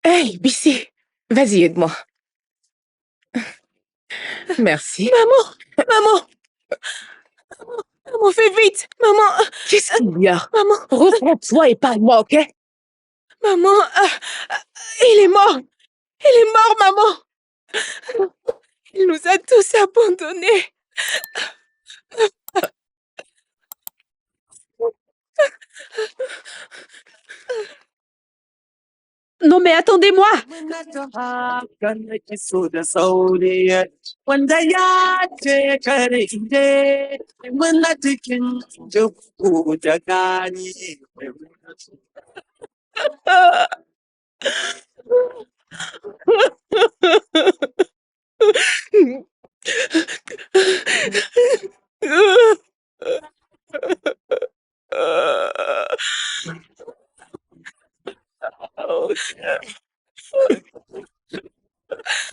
Hey, Bissy, vas-y, aide-moi. Merci. Maman, maman, fais vite. Maman, Qu'est-ce qu'il y a? maman, Reprends-toi et parle-moi, ok? maman, il est mort. Il est mort, maman. Il nous a tous abandonnés. Non, mais attendez-moi!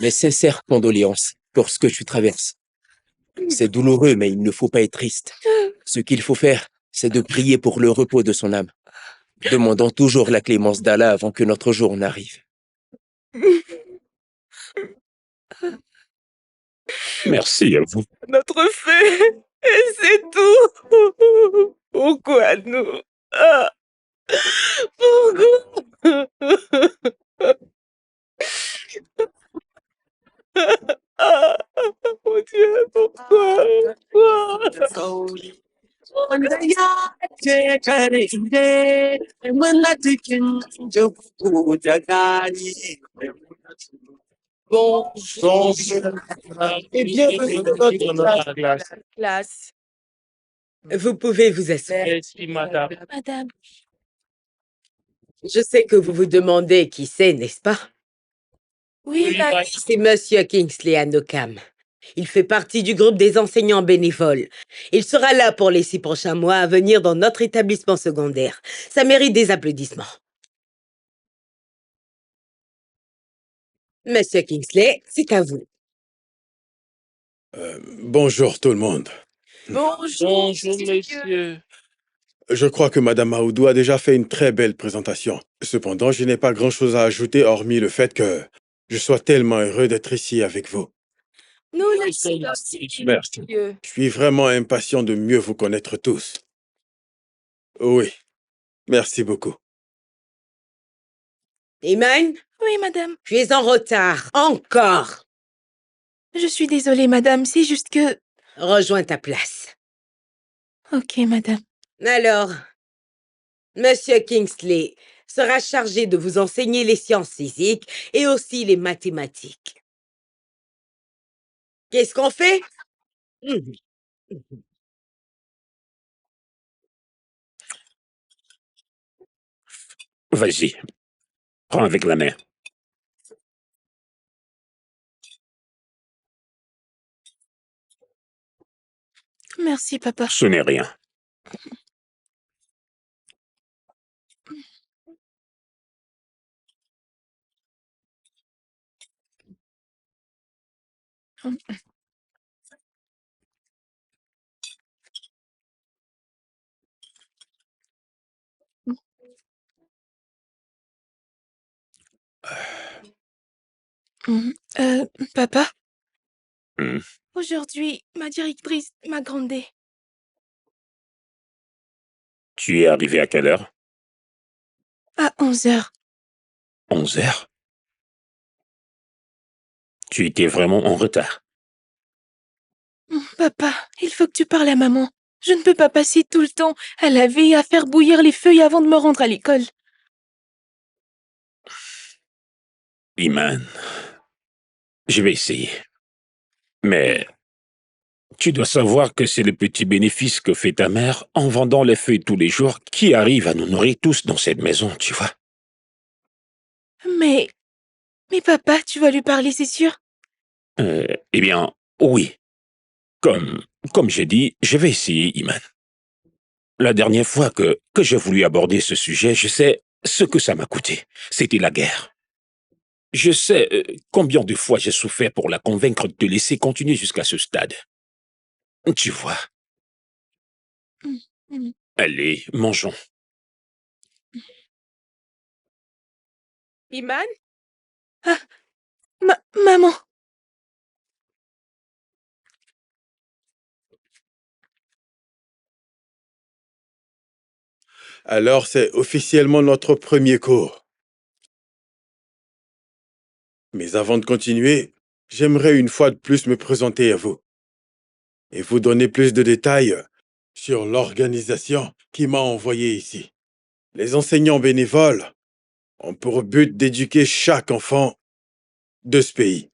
Mes sincères condoléances pour ce que tu traverses. C'est douloureux, mais il ne faut pas être triste. Ce qu'il faut faire, c'est de prier pour le repos de son âme. Demandons toujours la clémence d'Allah avant que notre jour n'arrive. Merci à vous. Notre fée. Et c'est tout. Pourquoi nous? Pourquoi? Mon Dieu, pourquoi? Bonjour et bienvenue dans notre classe. Classe. Vous pouvez vous asseoir. Merci, madame. Madame. Je sais que vous vous demandez qui c'est, n'est-ce pas? Oui, madame. C'est Monsieur Kingsley Anokam. Il fait partie du groupe des enseignants bénévoles. Il sera là pour les 6 prochains mois à venir dans notre établissement secondaire. Ça mérite des applaudissements. Monsieur Kingsley, c'est à vous. Bonjour tout le monde. Bonjour, Bonjour, monsieur. Je crois que Madame Aoudou a déjà fait une très belle présentation. Cependant, je n'ai pas grand-chose à ajouter hormis le fait que je sois tellement heureux d'être ici avec vous. Nous le Merci. sommes, Merci. monsieur. Je suis vraiment impatient de mieux vous connaître tous. Oui, merci beaucoup. Iman, Oui, madame. tu es en retard. Encore. Je suis désolée, madame. C'est juste que... Rejoins ta place. Ok, madame. Alors, Monsieur Kingsley sera chargé de vous enseigner les sciences physiques et aussi les mathématiques. Qu'est-ce qu'on fait? Vas-y, prends avec la main. Merci, papa. Ce n'est rien. Papa? Hmm. Aujourd'hui, ma directrice m'a grondée. Tu es arrivé à quelle heure? À 11h. 11 heures? Tu étais vraiment en retard. Papa, il faut que tu parles à maman. Je ne peux pas passer tout le temps à laver et à faire bouillir les feuilles avant de me rendre à l'école. Iman, je vais essayer. Mais tu dois savoir que c'est le petit bénéfice que fait ta mère en vendant les feuilles tous les jours qui arrive à nous nourrir tous dans cette maison, tu vois. Mais papa, tu vas lui parler, c'est sûr? Eh bien, oui. Comme j'ai dit, je vais essayer, Iman. La dernière fois que j'ai voulu aborder ce sujet, je sais ce que ça m'a coûté. C'était la guerre. Je sais combien de fois j'ai souffert pour la convaincre de te laisser continuer jusqu'à ce stade. Tu vois. Mm. Allez, mangeons. Iman? Ah, maman! Alors, c'est officiellement notre premier cours. Mais avant de continuer, j'aimerais une fois de plus me présenter à vous et vous donner plus de détails sur l'organisation qui m'a envoyé ici. Les enseignants bénévoles ont pour but d'éduquer chaque enfant de ce pays.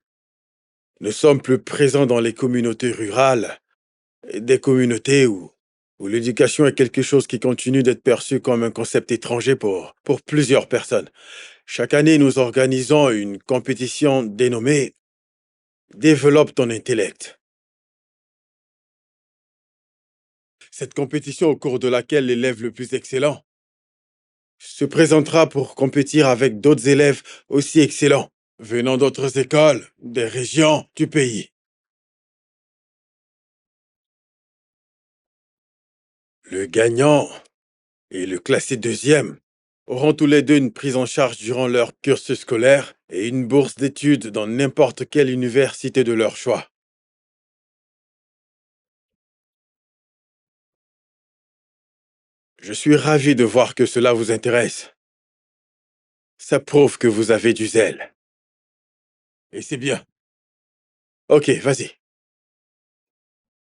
Nous sommes plus présents dans les communautés rurales et des communautés où l'éducation est quelque chose qui continue d'être perçu comme un concept étranger pour plusieurs personnes. Chaque année, nous organisons une compétition dénommée Développe ton intellect. Cette compétition au cours de laquelle l'élève le plus excellent se présentera pour compétir avec d'autres élèves aussi excellents, venant d'autres écoles, des régions du pays. Le gagnant et le classé deuxième auront tous les deux une prise en charge durant leur cursus scolaire et une bourse d'études dans n'importe quelle université de leur choix. Je suis ravi de voir que cela vous intéresse. Ça prouve que vous avez du zèle. Et c'est bien. Ok, vas-y.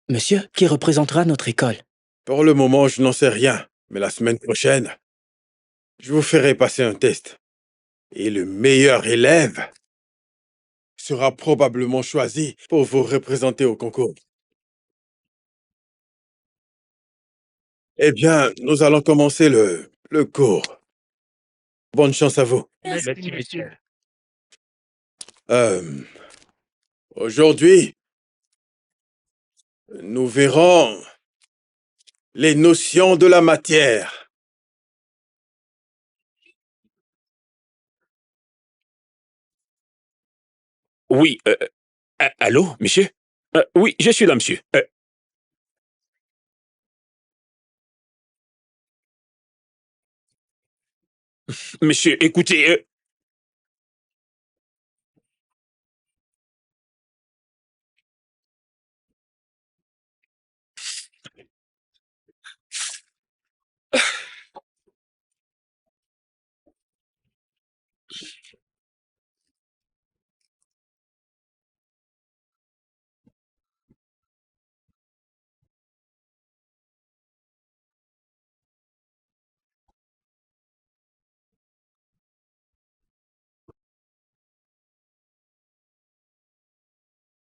Monsieur, qui représentera notre école? Pour le moment, je n'en sais rien, mais la semaine prochaine, je vous ferai passer un test. Et le meilleur élève sera probablement choisi pour vous représenter au concours. Eh bien, nous allons commencer le cours. Bonne chance à vous. Merci, monsieur. Euh, Aujourd'hui, nous verrons les notions de la matière. Oui, allô, monsieur? Oui, je suis là, monsieur. Monsieur, écoutez,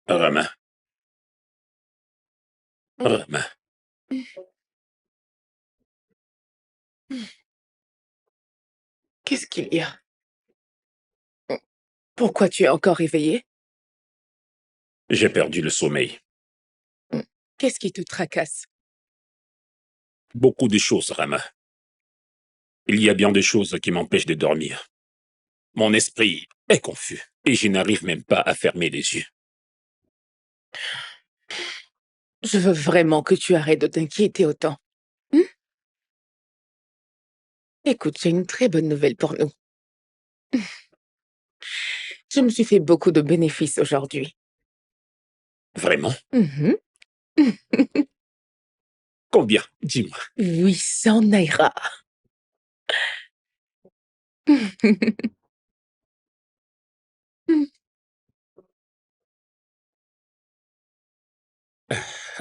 Rama, Rama, Qu'est-ce qu'il y a? Pourquoi tu es encore éveillé? j'ai perdu le sommeil. Qu'est-ce qui te tracasse? Beaucoup de choses, Rama. Il y a bien des choses qui m'empêchent de dormir. Mon esprit est confus et je n'arrive même pas à fermer les yeux. Je veux vraiment que tu arrêtes de t'inquiéter autant. Hmm? Écoute, j'ai une très bonne nouvelle pour nous. Je me suis fait beaucoup de bénéfices aujourd'hui. Vraiment? Mhm. Combien? Dis-moi. 800 naira.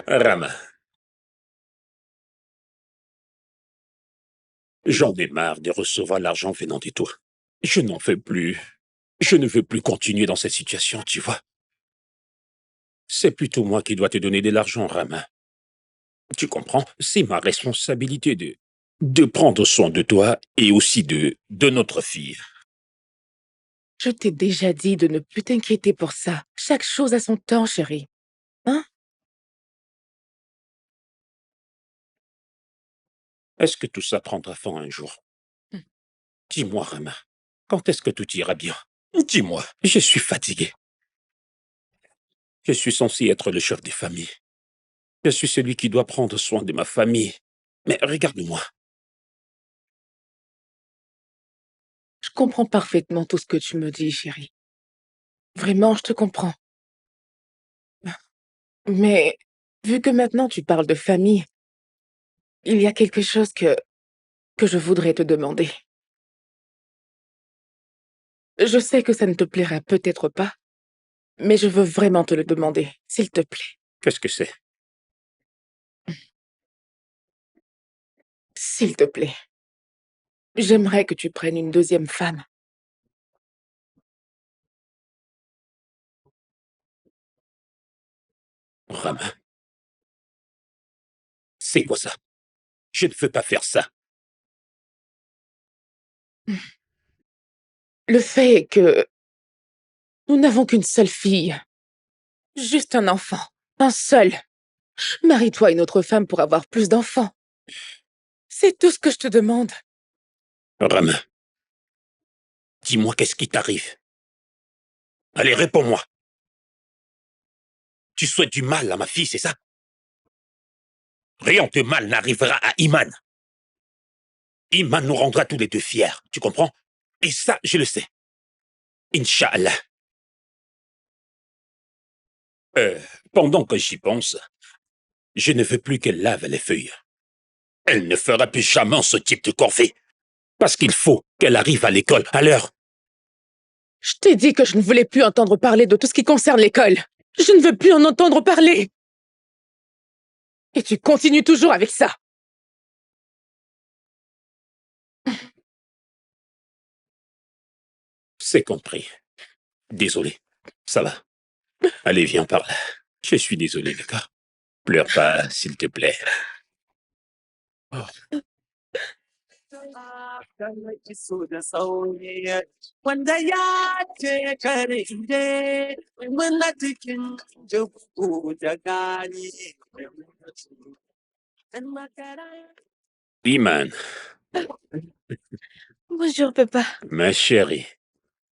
Rama, J'en ai marre de recevoir l'argent venant de toi. Je n'en fais plus. Je ne veux plus continuer dans cette situation, tu vois. C'est plutôt moi qui dois te donner de l'argent, Rama. Tu comprends? C'est ma responsabilité de prendre soin de toi et aussi de notre fille. Je t'ai déjà dit de ne plus t'inquiéter pour ça. Chaque chose a son temps, chérie. Hein? Est-ce que tout ça prendra fin un jour? Hmm. Dis-moi, Rama, quand est-ce que tout ira bien? Dis-moi, je suis fatigué. Je suis censé être le chef des familles. Je suis celui qui doit prendre soin de ma famille. Mais regarde-moi. Je comprends parfaitement tout ce que tu me dis, chérie. Vraiment, je te comprends. Mais vu que maintenant tu parles de famille, il y a quelque chose que je voudrais te demander. Je sais que ça ne te plaira peut-être pas, mais je veux vraiment te le demander, s'il te plaît. Qu'est-ce que c'est? S'il te plaît. J'aimerais que tu prennes une deuxième femme. Rama, c'est quoi ça? Je ne veux pas faire ça. Le fait est que nous n'avons qu'une seule fille. Juste un enfant. Un seul. Marie-toi une autre femme pour avoir plus d'enfants. C'est tout ce que je te demande. Rama, dis-moi qu'est-ce qui t'arrive? Allez, réponds-moi. Tu souhaites du mal à ma fille, c'est ça? Rien de mal n'arrivera à Iman. Iman nous rendra tous les deux fiers, tu comprends? Et ça, je le sais. Inch'Allah. Pendant que j'y pense, je ne veux plus qu'elle lave les feuilles. Elle ne fera plus jamais ce type de corvée. Parce qu'il faut qu'elle arrive à l'école à l'heure. Je t'ai dit que je ne voulais plus entendre parler de tout ce qui concerne l'école. Je ne veux plus en entendre parler. Et tu continues toujours avec ça. C'est compris. Désolé. Ça va. Allez, viens par là. Je suis désolé, d'accord? Pleure pas, s'il te plaît. Wanda ya ce kare ide, muna cikin jubu da gani. Iman, Bonjour, papa. ma chérie,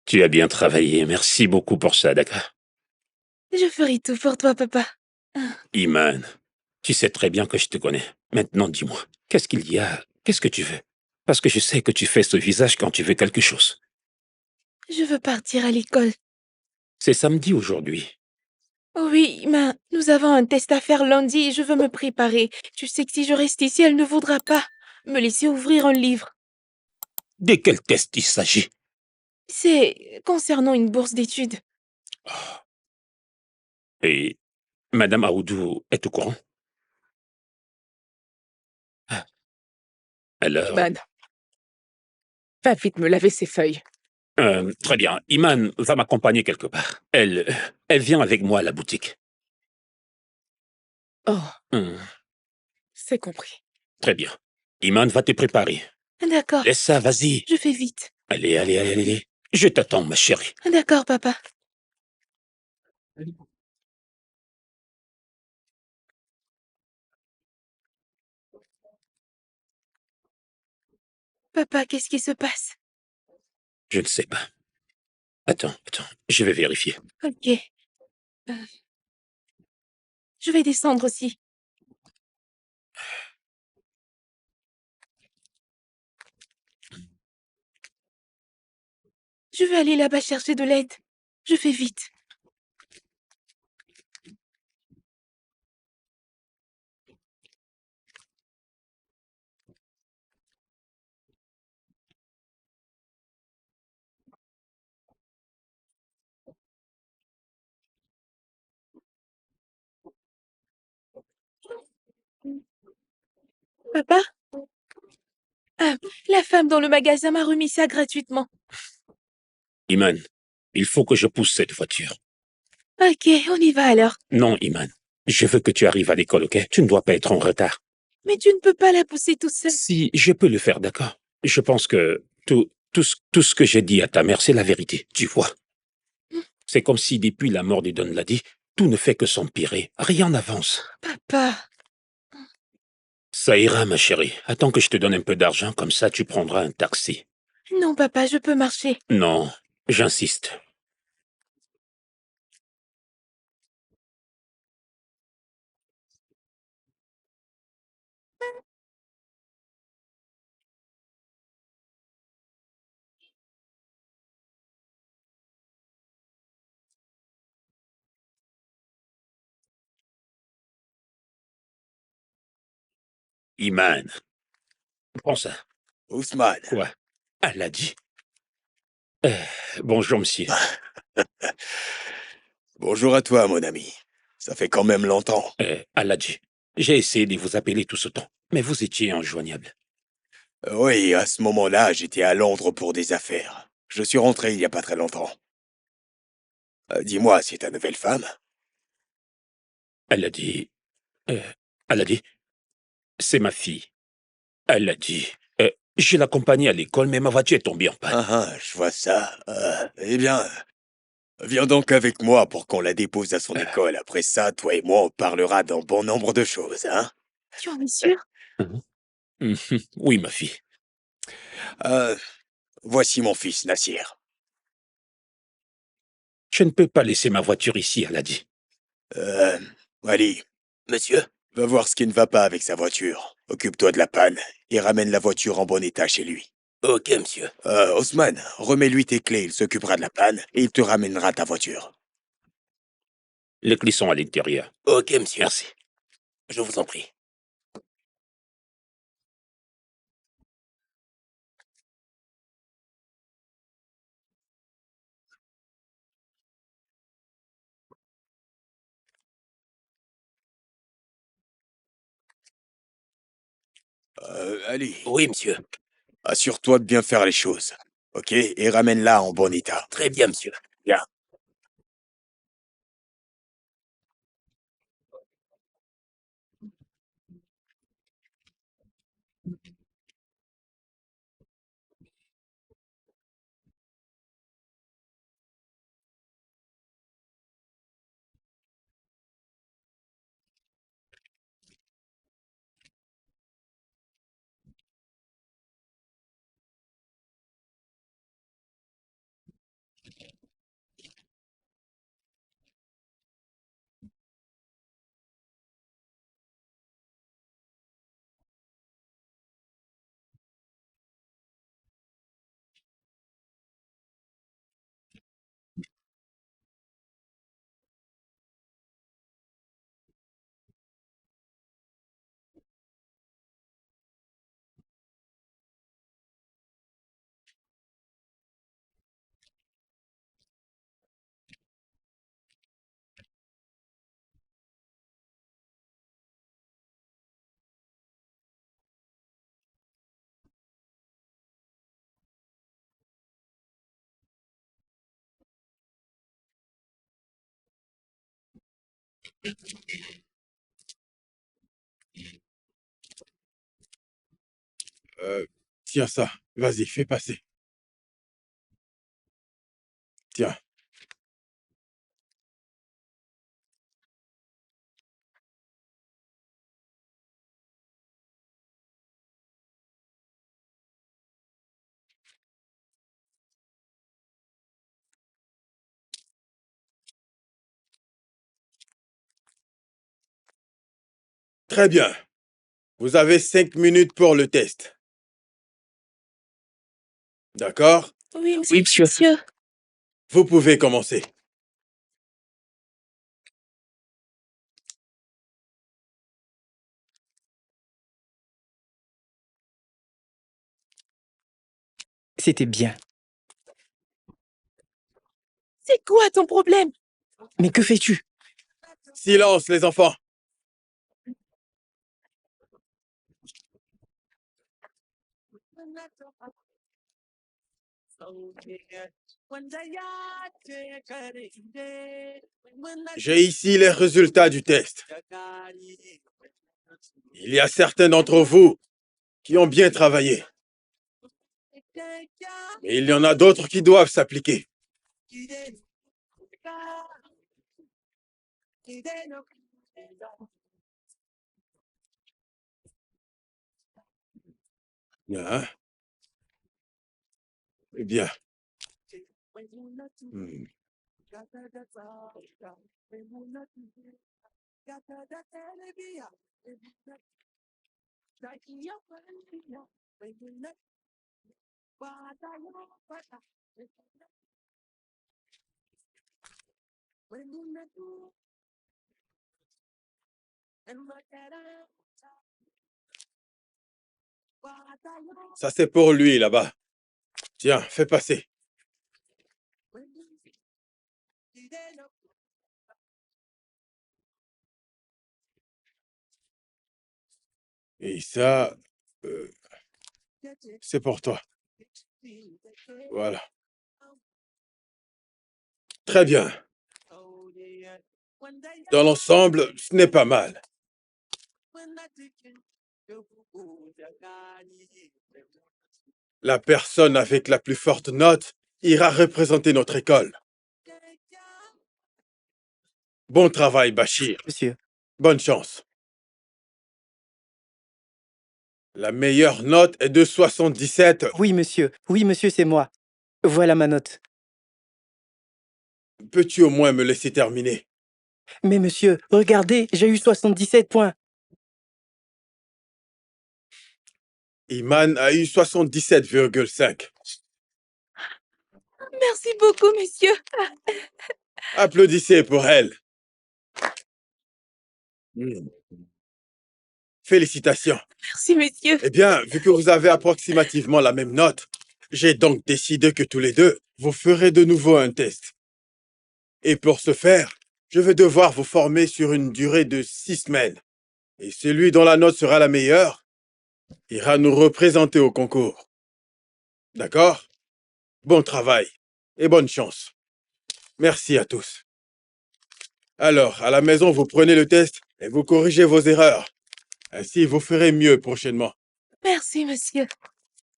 tu as bien travaillé. Merci beaucoup pour ça, d'accord? Je ferai tout pour toi, papa. Iman, tu sais très bien que je te connais. Maintenant, dis-moi, qu'est-ce qu'il y a? Qu'est-ce que tu veux? Parce que je sais que tu fais ce visage quand tu veux quelque chose. Je veux partir à l'école. C'est samedi aujourd'hui. Oui, mais nous avons un test à faire lundi et je veux me préparer. Tu sais que si je reste ici, elle ne voudra pas me laisser ouvrir un livre. De quel test il s'agit? C'est concernant une bourse d'études. Et Madame Aoudou est au courant? Ah, alors, Man, va vite me laver ces feuilles. très bien. Iman va m'accompagner quelque part. Elle vient avec moi à la boutique. Oh, Hum, c'est compris. très bien. Iman va te préparer. D'accord, Laisse ça, vas-y. je fais vite. Allez, allez, allez, allez. Je t'attends, ma chérie. D'accord, papa. Papa, qu'est-ce qui se passe? Je ne sais pas. Attends, attends. Je vais vérifier. Ok. Euh, je vais descendre aussi. Je vais aller là-bas chercher de l'aide. Je fais vite. Papa? La femme dans le magasin m'a remis ça gratuitement. Iman, il faut que je pousse cette voiture. Ok, on y va alors. Non, Iman. Je veux que tu arrives à l'école, ok? Tu ne dois pas être en retard. Mais tu ne peux pas la pousser tout seul. Si, je peux le faire, d'accord? Je pense que tout ce que j'ai dit à ta mère, c'est la vérité, tu vois. C'est comme si depuis la mort de Don Ladi, tout ne fait que s'empirer. Rien n'avance. Papa. Ça ira, ma chérie. Attends que je te donne un peu d'argent, comme ça tu prendras un taxi. Non, papa, je peux marcher. Non, j'insiste. Iman. Prends ça. Ousmane, Quoi? Elle l'a dit. Bonjour, monsieur. bonjour à toi, mon ami. Ça fait quand même longtemps. Elle l'a dit. J'ai essayé de vous appeler tout ce temps, mais vous étiez injoignable. Oui, à ce moment-là, j'étais à Londres pour des affaires. Je suis rentré il y a pas très longtemps. Dis-moi, c'est ta nouvelle femme? Elle a dit... elle a dit... C'est ma fille. Elle a dit... je l'accompagnais à l'école, mais ma voiture est tombée en panne. Je vois ça. Eh bien, viens donc avec moi pour qu'on la dépose à son école. Après ça, toi et moi, on parlera d'un bon nombre de choses, hein? Tu en es sûr? Oui, ma fille. Voici mon fils, Nassir. Je ne peux pas laisser ma voiture ici, elle a dit. Ali. Monsieur? Va voir ce qui ne va pas avec sa voiture. Occupe-toi de la panne et ramène la voiture en bon état chez lui. Ok, monsieur. Osman, remets-lui tes clés, il s'occupera de la panne et il te ramènera ta voiture. Les clés sont à l'intérieur. Ok, monsieur. Merci. Je vous en prie. Ali. Oui, monsieur. Assure-toi de bien faire les choses. Ok? Et ramène-la en bon état. Très bien, monsieur. Bien. Tiens ça. Vas-y, fais passer. Tiens. Très bien. Vous avez 5 minutes pour le test. D'accord? Oui, monsieur. Vous pouvez commencer. C'était bien. C'est quoi ton problème? Mais que fais-tu? Silence, les enfants. J'ai ici les résultats du test. Il y a certains d'entre vous qui ont bien travaillé. Mais il y en a d'autres qui doivent s'appliquer. Bien, hein? Eh bien. Hmm. Ça, c'est pour lui, là-bas. Tiens, fais passer. Et ça, c'est pour toi. Voilà. Très bien. Dans l'ensemble, ce n'est pas mal. La personne avec la plus forte note ira représenter notre école. Bon travail, Bachir. Monsieur. Bonne chance. La meilleure note est de 77. Oui, monsieur. Oui, monsieur, c'est moi. Voilà ma note. Peux-tu au moins me laisser terminer? Mais monsieur, regardez, j'ai eu 77 points. Iman a eu 77,5. Merci beaucoup, monsieur. Applaudissez pour elle. Félicitations. Merci, monsieur. Eh bien, vu que vous avez approximativement la même note, j'ai donc décidé que tous les deux, vous ferez de nouveau un test. Et pour ce faire, je vais devoir vous former sur une durée de 6 semaines. Et celui dont la note sera la meilleure ira nous représenter au concours. D'accord? Bon travail et bonne chance. Merci à tous. Alors, à la maison, vous prenez le test et vous corrigez vos erreurs. Ainsi, vous ferez mieux prochainement. Merci, monsieur.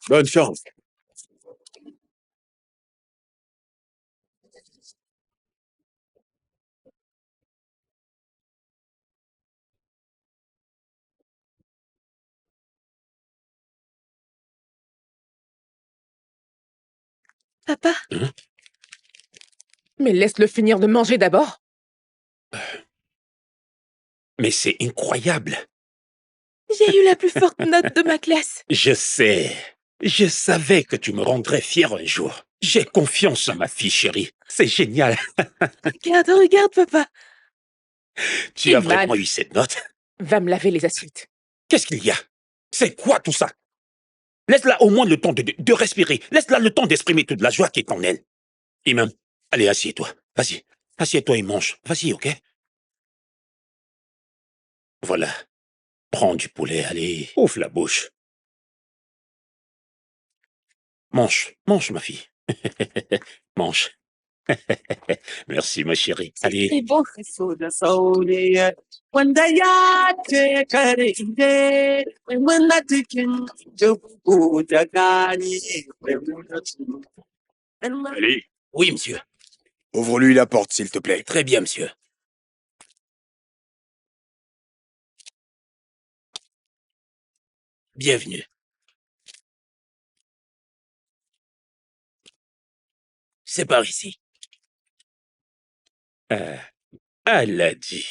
Bonne chance. Papa? Hein? Mais laisse-le finir de manger d'abord. Mais c'est incroyable. J'ai eu la plus forte note de ma classe. Je sais. Je savais que tu me rendrais fier un jour. J'ai confiance en ma fille chérie. C'est génial. Regarde, regarde, papa. Tu as Iman. vraiment eu cette note. Va me laver les assiettes. Qu'est-ce qu'il y a? C'est quoi tout ça? Laisse-la au moins le temps de respirer. Laisse-la le temps d'exprimer toute la joie qui est en elle. Imam, allez, assieds-toi. Vas-y. Assieds-toi et mange. Vas-y, ok? Voilà. Prends du poulet, allez. Ouvre la bouche. Mange. Mange, ma fille. Mange. Merci, ma chérie. Allez. C'est bon. Allez. Oui, monsieur. Ouvre-lui la porte, s'il te plaît. Très bien, monsieur. Bienvenue. C'est par ici. Elle l'a dit.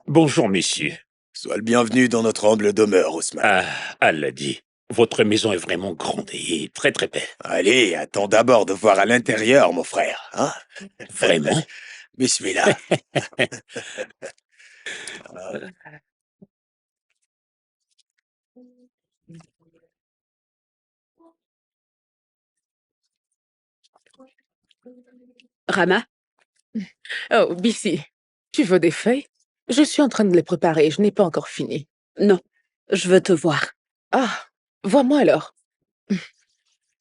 Bonjour, messieurs. Sois le bienvenu dans notre humble demeure, Ousmane. Elle l'a dit. Votre maison est vraiment grande et très très belle. Allez, attends d'abord de voir à l'intérieur, mon frère. Hein? Vraiment? Bismillah. Rama, Oh, Bissi, tu veux des feuilles? Je suis en train de les préparer, je n'ai pas encore fini. non, je veux te voir. Ah, Vois-moi alors.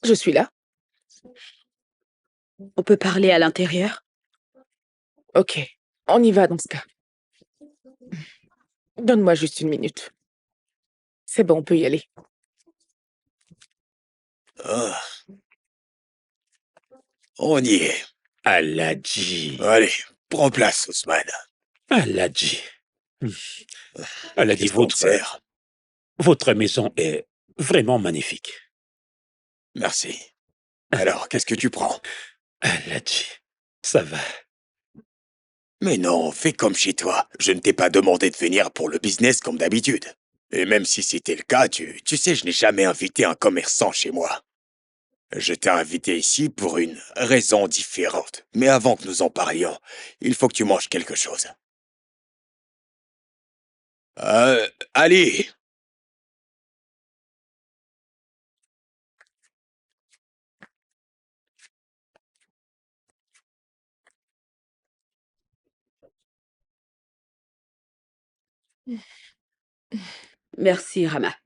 Je suis là. On peut parler à l'intérieur? Ok, on y va dans ce cas. Donne-moi juste 1 minute. C'est bon, on peut y aller. Ah. On y est. Aladji. Allez, prends place, Ousmane. Aladji. Aladji, Qu'est-ce qu'on te sert? votre maison est vraiment magnifique. Merci. Alors, qu'est-ce que tu prends? Aladji, ça va. Mais non, fais comme chez toi. Je ne t'ai pas demandé de venir pour le business comme d'habitude. Et même si c'était le cas, tu sais, je n'ai jamais invité un commerçant chez moi. Je t'ai invité ici pour une raison différente. Mais avant que nous en parlions, il faut que tu manges quelque chose. Allez! Merci, Rama.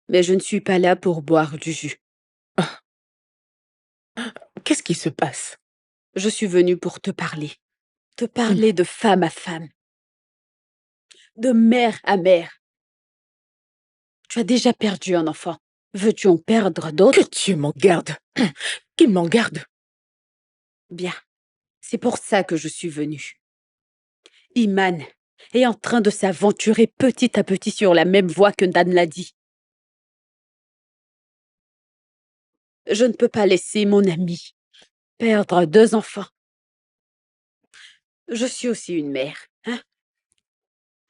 Mais je ne suis pas là pour boire du jus. Qu'est-ce qui se passe? Je suis venue pour te parler. Te parler de femme à femme. De mère à mère. Tu as déjà perdu un enfant. Veux-tu en perdre d'autres? Que Dieu m'en garde. Qu'il m'en garde. Bien. C'est pour ça que je suis venue. Iman est en train de s'aventurer petit à petit sur la même voie que Dan l'a dit. Je ne peux pas laisser mon ami perdre 2 enfants. Je suis aussi une mère, hein?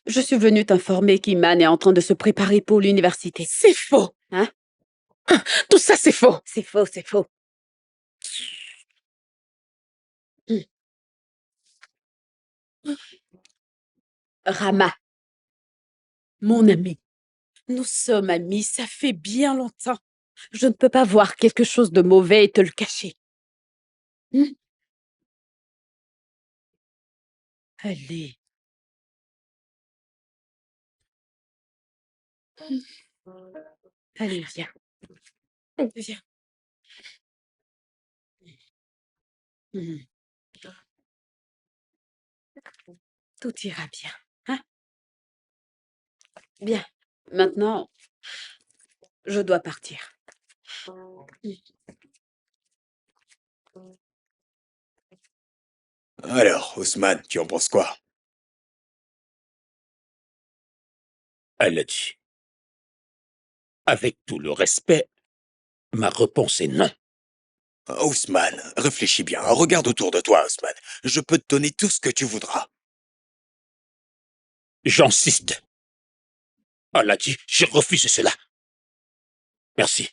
Je suis venue t'informer qu'Iman est en train de se préparer pour l'université. C'est faux. Hein? Tout ça, c'est faux. C'est faux, c'est faux. Rama, mon ami, nous sommes amis, ça fait bien longtemps. Je ne peux pas voir quelque chose de mauvais et te le cacher. Allez. Allez, viens. Viens. Tout ira bien, hein? Bien. Maintenant, je dois partir. Alors, Ousmane, tu en penses quoi? Aladji. Avec tout le respect, ma réponse est non. Ousmane, réfléchis bien. Regarde autour de toi, Ousmane. Je peux te donner tout ce que tu voudras. J'insiste. Aladji, je refuse cela. Merci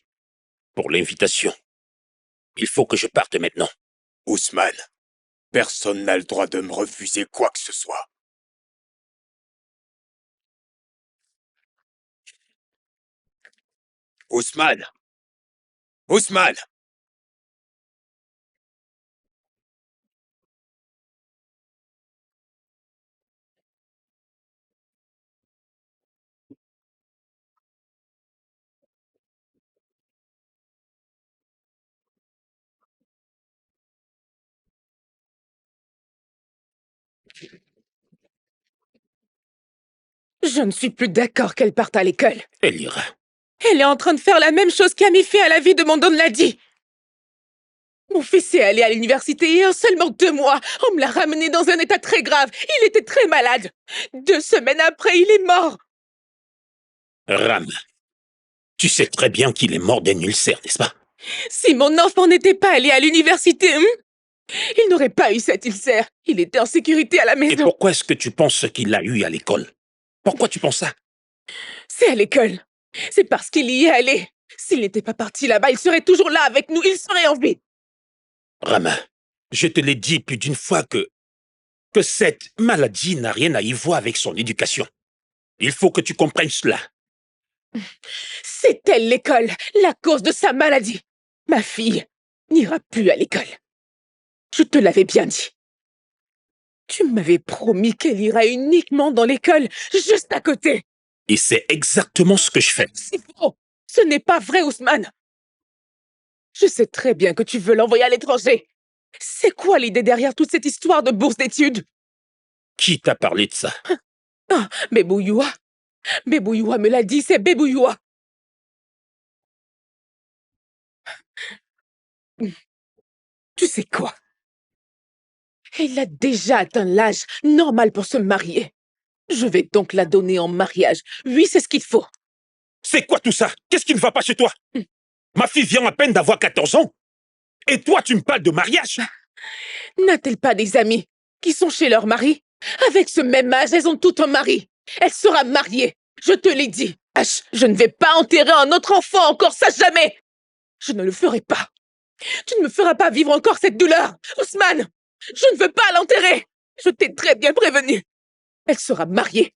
pour l'invitation. Il faut que je parte maintenant. Ousmane, personne n'a le droit de me refuser quoi que ce soit. Ousmane! Ousmane! Je ne suis plus d'accord qu'elle parte à l'école. Elle ira. Elle est en train de faire la même chose qu'Ami fait à la vie de mon Don l'a dit. Mon fils est allé à l'université et en seulement 2 mois, on me l'a ramené dans un état très grave. Il était très malade. 2 semaines après, il est mort. Ram, tu sais très bien qu'il est mort d'un ulcère, n'est-ce pas? Si mon enfant n'était pas allé à l'université, il n'aurait pas eu cet ulcère. Il était en sécurité à la Et maison. pourquoi est-ce que tu penses qu'il a eu à l'école? Pourquoi tu penses ça? C'est à l'école. C'est parce qu'il y est allé. S'il n'était pas parti là-bas, il serait toujours là avec nous. Il serait en vie. Rama, je te l'ai dit plus d'une fois que cette maladie n'a rien à y voir avec son éducation. Il faut que tu comprennes cela. C'est elle l'école, la cause de sa maladie. Ma fille n'ira plus à l'école. Je te l'avais bien dit. Tu m'avais promis qu'elle ira uniquement dans l'école, juste à côté. Et c'est exactement ce que je fais. C'est faux. Ce n'est pas vrai, Ousmane. Je sais très bien que tu veux l'envoyer à l'étranger. C'est quoi l'idée derrière toute cette histoire de bourse d'études? Qui t'a parlé de ça? Ah, Bébouyoua. Bébouyoua me l'a dit, c'est Bébouyoua. Tu sais quoi? Il a déjà atteint l'âge normal pour se marier. Je vais donc la donner en mariage. Oui, c'est ce qu'il faut. C'est quoi tout ça? Qu'est-ce qui ne va pas chez toi? Ma fille vient à peine d'avoir 14 ans. Et toi, tu me parles de mariage? N'a-t-elle pas des amis qui sont chez leur mari? Avec ce même âge, elles ont tout un mari. Elle sera mariée. Je te l'ai dit. H, je ne vais pas enterrer un autre enfant encore, ça jamais. Je ne le ferai pas. Tu ne me feras pas vivre encore cette douleur. Ousmane, je ne veux pas l'enterrer. Je t'ai très bien prévenu. Elle sera mariée.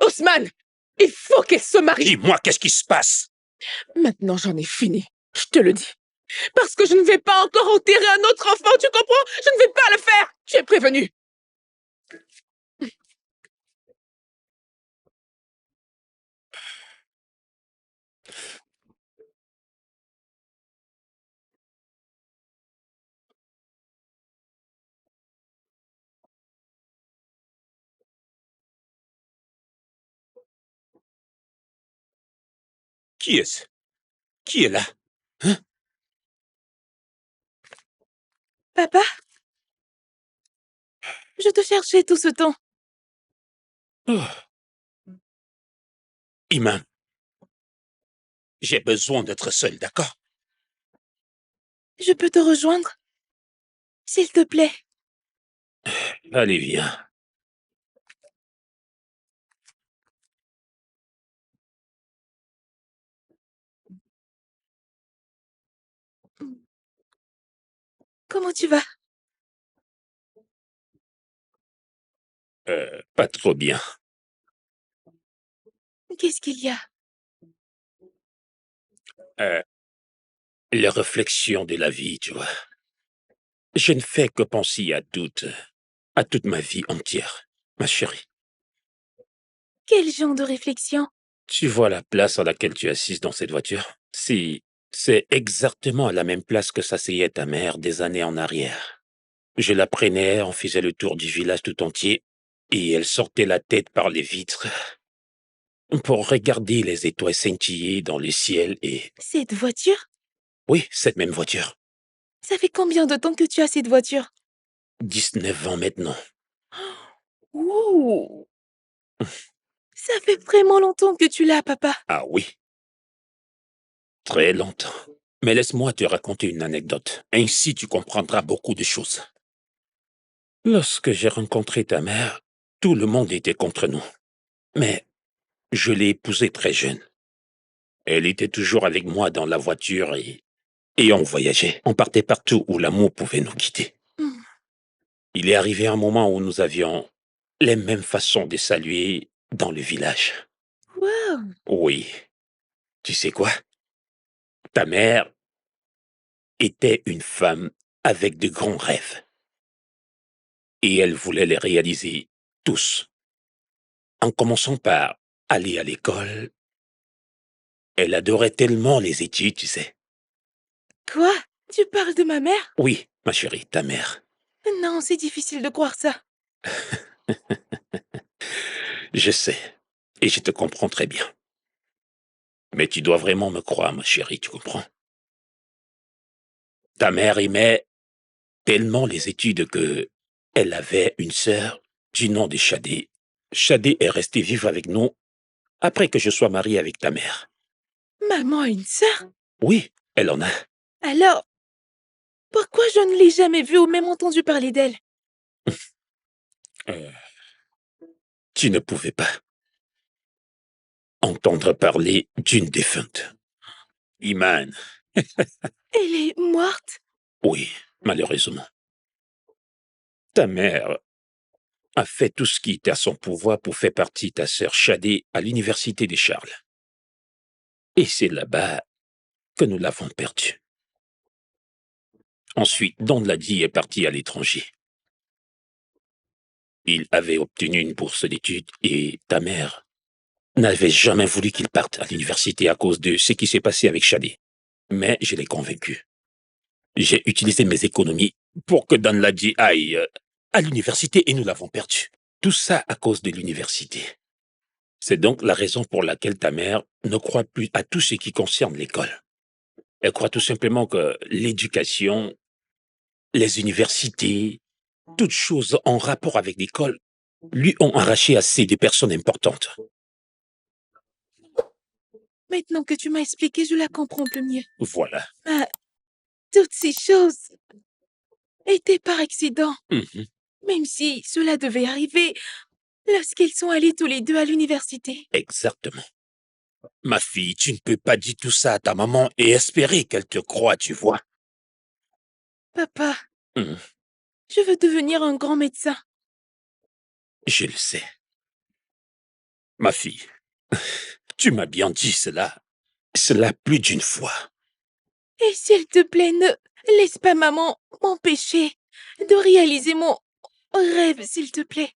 Ousmane, il faut qu'elle se marie. Dis-moi, qu'est-ce qui se passe? Maintenant, j'en ai fini. Je te le dis. Parce que je ne vais pas encore enterrer un autre enfant, tu comprends? Je ne vais pas le faire. Tu es prévenu. Qui est-ce? Qui est là? Hein? Papa, je te cherchais tout ce temps. Oh. Iman, j'ai besoin d'être seul, d'accord? Je peux te rejoindre? S'il te plaît. Allez, viens. Comment tu vas? Pas trop bien. Qu'est-ce qu'il y a? Les réflexions de la vie, tu vois. Je ne fais que penser à toute ma vie entière, ma chérie. Quel genre de réflexion? Tu vois la place à laquelle tu es assise dans cette voiture? C'est exactement à la même place que s'asseyait ta mère des années en arrière. Je la prenais, on faisait le tour du village tout entier, et elle sortait la tête par les vitres pour regarder les étoiles scintiller dans le ciel et... Cette voiture? Oui, cette même voiture. Ça fait combien de temps que tu as cette voiture? 19 ans maintenant. Ouh! Ça fait vraiment longtemps que tu l'as, papa. Ah oui. Très longtemps. Mais laisse-moi te raconter une anecdote. Ainsi, tu comprendras beaucoup de choses. Lorsque j'ai rencontré ta mère, tout le monde était contre nous. Mais je l'ai épousée très jeune. Elle était toujours avec moi dans la voiture et on voyageait. On partait partout où l'amour pouvait nous quitter. Hmm. Il est arrivé un moment où nous avions les mêmes façons de saluer dans le village. Wow! Oui. Tu sais quoi? Ta mère était une femme avec de grands rêves. Et elle voulait les réaliser tous. En commençant par aller à l'école, elle adorait tellement les études, tu sais. Quoi? Tu parles de ma mère? Oui, ma chérie, ta mère. Non, c'est difficile de croire ça. Je sais, et je te comprends très bien. Mais tu dois vraiment me croire, ma chérie, tu comprends? Ta mère aimait tellement les études que elle avait une sœur du nom de Shadé. Shadé est restée vivre avec nous après que je sois marié avec ta mère. Maman a une sœur? Oui, elle en a. Alors, pourquoi je ne l'ai jamais vue ou même entendu parler d'elle? Tu ne pouvais pas entendre parler d'une défunte. Iman. Elle est morte? Oui, malheureusement. Ta mère a fait tout ce qui était à son pouvoir pour faire partie de ta sœur Shadé à l'université de Charles. Et c'est là-bas que nous l'avons perdue. Ensuite, Don Ladi est parti à l'étranger. Il avait obtenu une bourse d'études et ta mère n'avait jamais voulu qu'il parte à l'université à cause de ce qui s'est passé avec Shadi. Mais je l'ai convaincu. J'ai utilisé mes économies pour que Danladi aille à l'université et nous l'avons perdu. Tout ça à cause de l'université. C'est donc la raison pour laquelle ta mère ne croit plus à tout ce qui concerne l'école. Elle croit tout simplement que l'éducation, les universités, toutes choses en rapport avec l'école lui ont arraché assez de personnes importantes. Maintenant que tu m'as expliqué, je la comprends un peu mieux. Voilà. Mais toutes ces choses étaient par accident. Mhm. Même si cela devait arriver lorsqu'ils sont allés tous les deux à l'université. Exactement. Ma fille, tu ne peux pas dire tout ça à ta maman et espérer qu'elle te croie, tu vois. Papa, Mhm. je veux devenir un grand médecin. Je le sais. Ma fille, tu m'as bien dit cela plus d'une fois. Et s'il te plaît, ne laisse pas maman m'empêcher de réaliser mon rêve, s'il te plaît.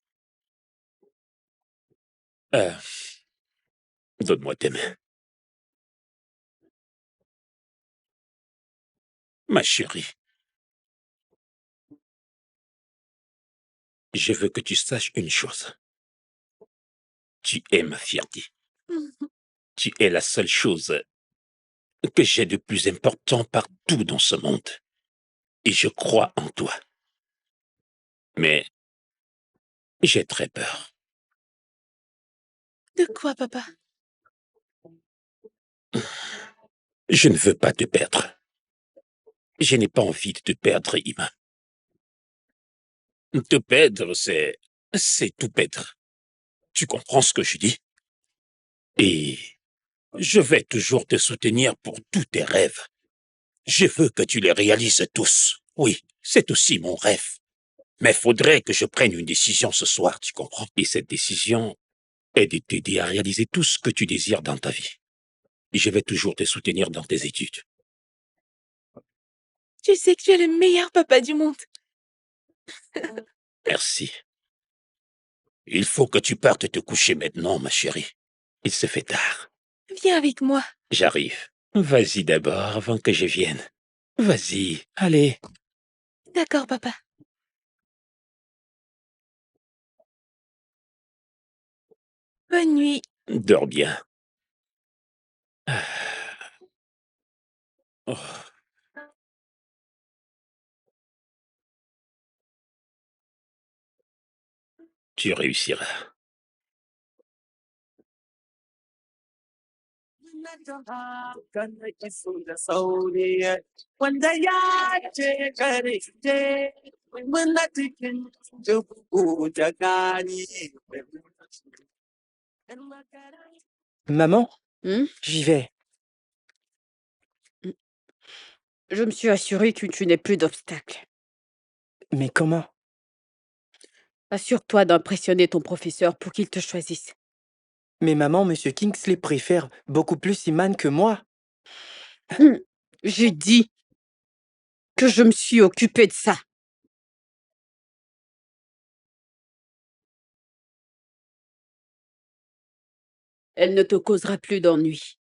Donne-moi tes mains. Ma chérie, je veux que tu saches une chose. Tu es ma fierté. Tu es la seule chose que j'ai de plus important partout dans ce monde. Et je crois en toi. Mais j'ai très peur. De quoi, papa? Je ne veux pas te perdre. Je n'ai pas envie de te perdre, Ima. Te perdre, c'est tout perdre. Tu comprends ce que je dis? Et je vais toujours te soutenir pour tous tes rêves. Je veux que tu les réalises tous. Oui, c'est aussi mon rêve. Mais faudrait que je prenne une décision ce soir, tu comprends? Et cette décision est de t'aider à réaliser tout ce que tu désires dans ta vie. Et je vais toujours te soutenir dans tes études. Tu sais que tu es le meilleur papa du monde. Merci. Il faut que tu partes te coucher maintenant, ma chérie. Il se fait tard. Viens avec moi. J'arrive. Vas-y d'abord avant que je vienne. Vas-y, allez. D'accord, papa. Bonne nuit. Dors bien. Ah. Oh. Tu réussiras. Maman, Hmm? j'y vais. Je me suis assurée que tu n'aies plus d'obstacles. Mais comment? Assure-toi d'impressionner ton professeur pour qu'il te choisisse. Mais maman, Monsieur Kingsley préfère beaucoup plus Iman que moi. J'ai dit que je me suis occupée de ça. Elle ne te causera plus d'ennui.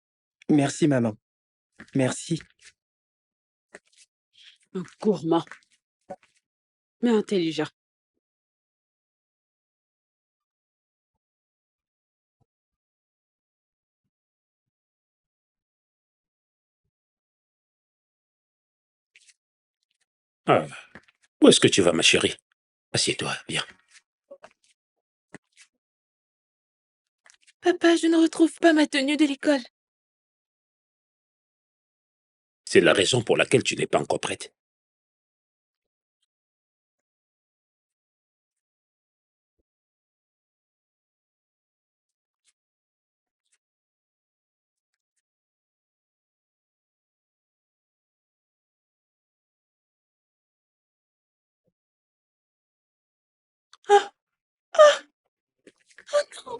Merci, maman. Merci. Un gourmand. Mais intelligent. Ah. Où est-ce que tu vas, ma chérie? Assieds-toi, viens. Papa, je ne retrouve pas ma tenue de l'école. C'est la raison pour laquelle tu n'es pas encore prête. Ah, ah, oh non.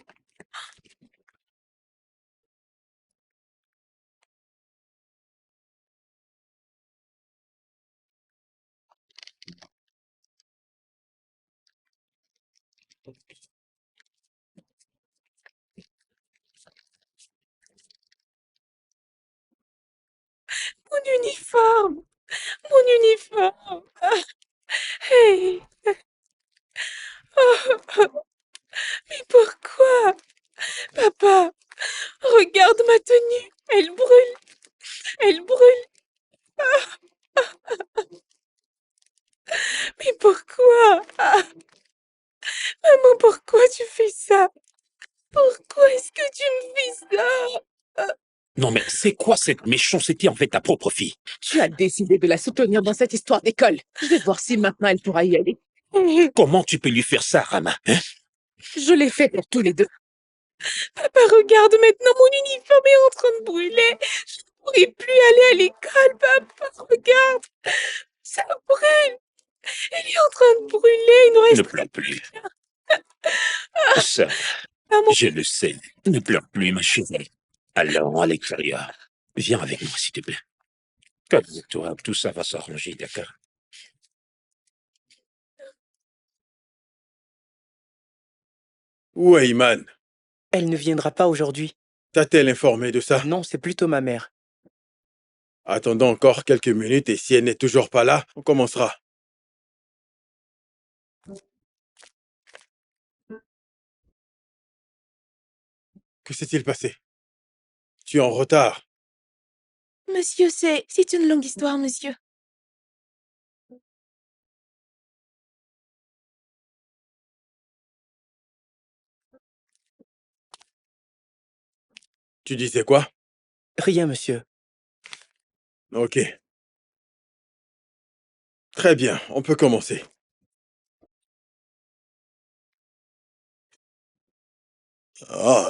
Pourquoi tu fais ça? Pourquoi est-ce que tu me fais ça? Non mais c'est quoi cette méchanceté envers ta propre fille? Tu as décidé de la soutenir dans cette histoire d'école. Je vais voir si maintenant elle pourra y aller. Comment tu peux lui faire ça, Rama, hein? Je l'ai fait pour tous les deux. Papa, regarde maintenant, mon uniforme est en train de brûler. Je ne pourrai plus aller à l'école, papa. Regarde, ça brûle. Il est en train de brûler. Il nous Ne reste pleure plus. Ça, maman. je le sais. Ne pleure plus, ma chérie. Allons à l'extérieur. Viens avec moi, s'il te plaît. Calme-toi, tout ça va s'arranger, d'accord? Où est Iman? Elle ne viendra pas aujourd'hui. T'a-t-elle informé de ça? Non, c'est plutôt ma mère. Attendons encore quelques minutes et si elle n'est toujours pas là, on commencera. Que s'est-il passé? Tu es en retard. Monsieur, c'est une longue histoire, monsieur. Tu disais quoi? Rien, monsieur. Ok. Très bien, on peut commencer. Oh,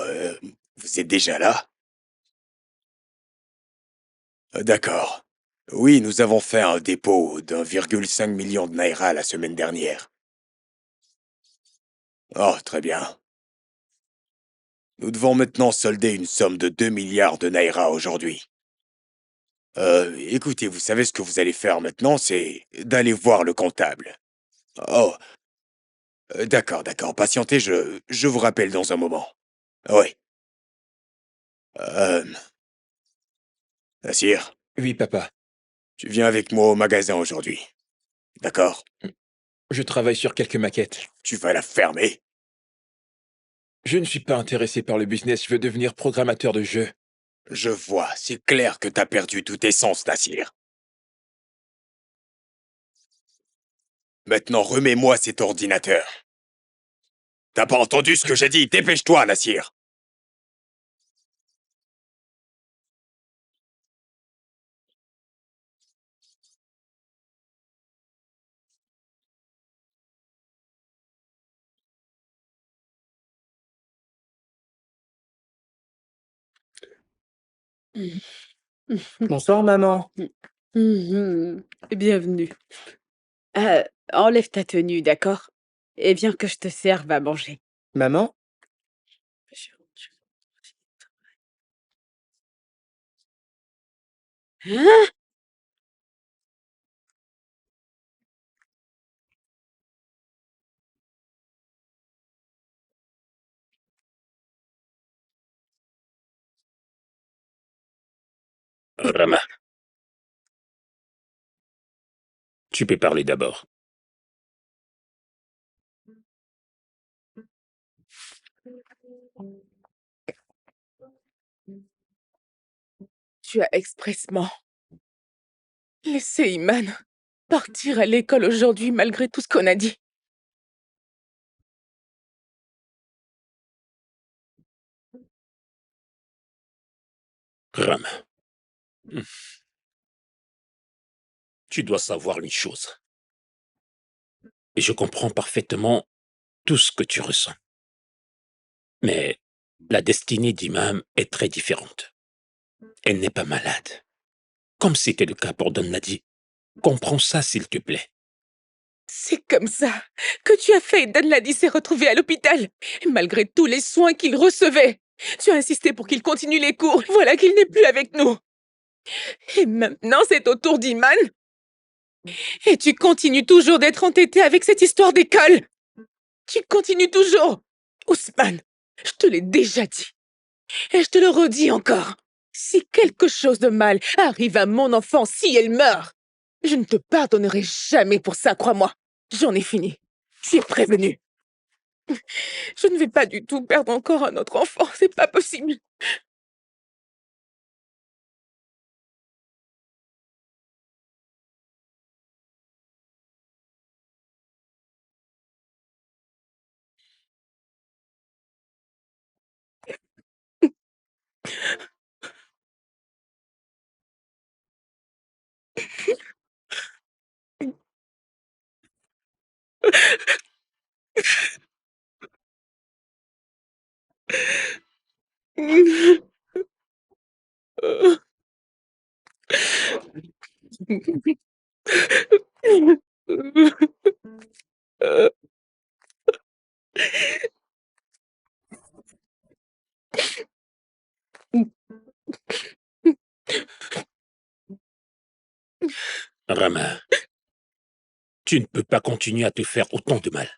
vous êtes déjà là? D'accord. Oui, nous avons fait un dépôt d'1,5 million de naira la semaine dernière. Oh, très bien. Nous devons maintenant solder une somme de 2 milliards de naira aujourd'hui. Écoutez, vous savez ce que vous allez faire maintenant, c'est d'aller voir le comptable. Oh, d'accord, d'accord. Patientez, je vous rappelle dans un moment. Oui. Euh, Nassir, Oui, papa. tu viens avec moi au magasin aujourd'hui. D'accord? Je travaille sur quelques maquettes. Tu vas la fermer. Je ne suis pas intéressé par le business, je veux devenir programmateur de jeux. Je vois, c'est clair que t'as perdu tout tes sens, Nassir. Maintenant, remets-moi cet ordinateur. T'as pas entendu ce que j'ai dit? Dépêche-toi, Nassir. Bonsoir, maman. Bienvenue. Enlève ta tenue, d'accord? Et viens que je te serve à manger. Maman? Hein? Rama, tu peux parler d'abord. Tu as expressement laissé Iman partir à l'école aujourd'hui malgré tout ce qu'on a dit. Rama, tu dois savoir une chose. Et je comprends parfaitement tout ce que tu ressens. Mais la destinée d'Imam est très différente. Elle n'est pas malade. Comme c'était le cas pour Don Nadi. Comprends ça, s'il te plaît. C'est comme ça que tu as fait. Dan Ladi s'est retrouvé à l'hôpital. Et malgré tous les soins qu'il recevait, tu as insisté pour qu'il continue les cours. Voilà qu'il n'est plus avec nous. Et maintenant, c'est au tour d'Iman. Et tu continues toujours d'être entêté avec cette histoire d'école. Tu continues toujours. Ousmane, je te l'ai déjà dit. Et je te le redis encore. Si quelque chose de mal arrive à mon enfant, si elle meurt, je ne te pardonnerai jamais pour ça, crois-moi. J'en ai fini. Tu es prévenu. Je ne vais pas du tout perdre encore un autre enfant. C'est pas possible. Rama, tu ne peux pas continuer à te faire autant de mal.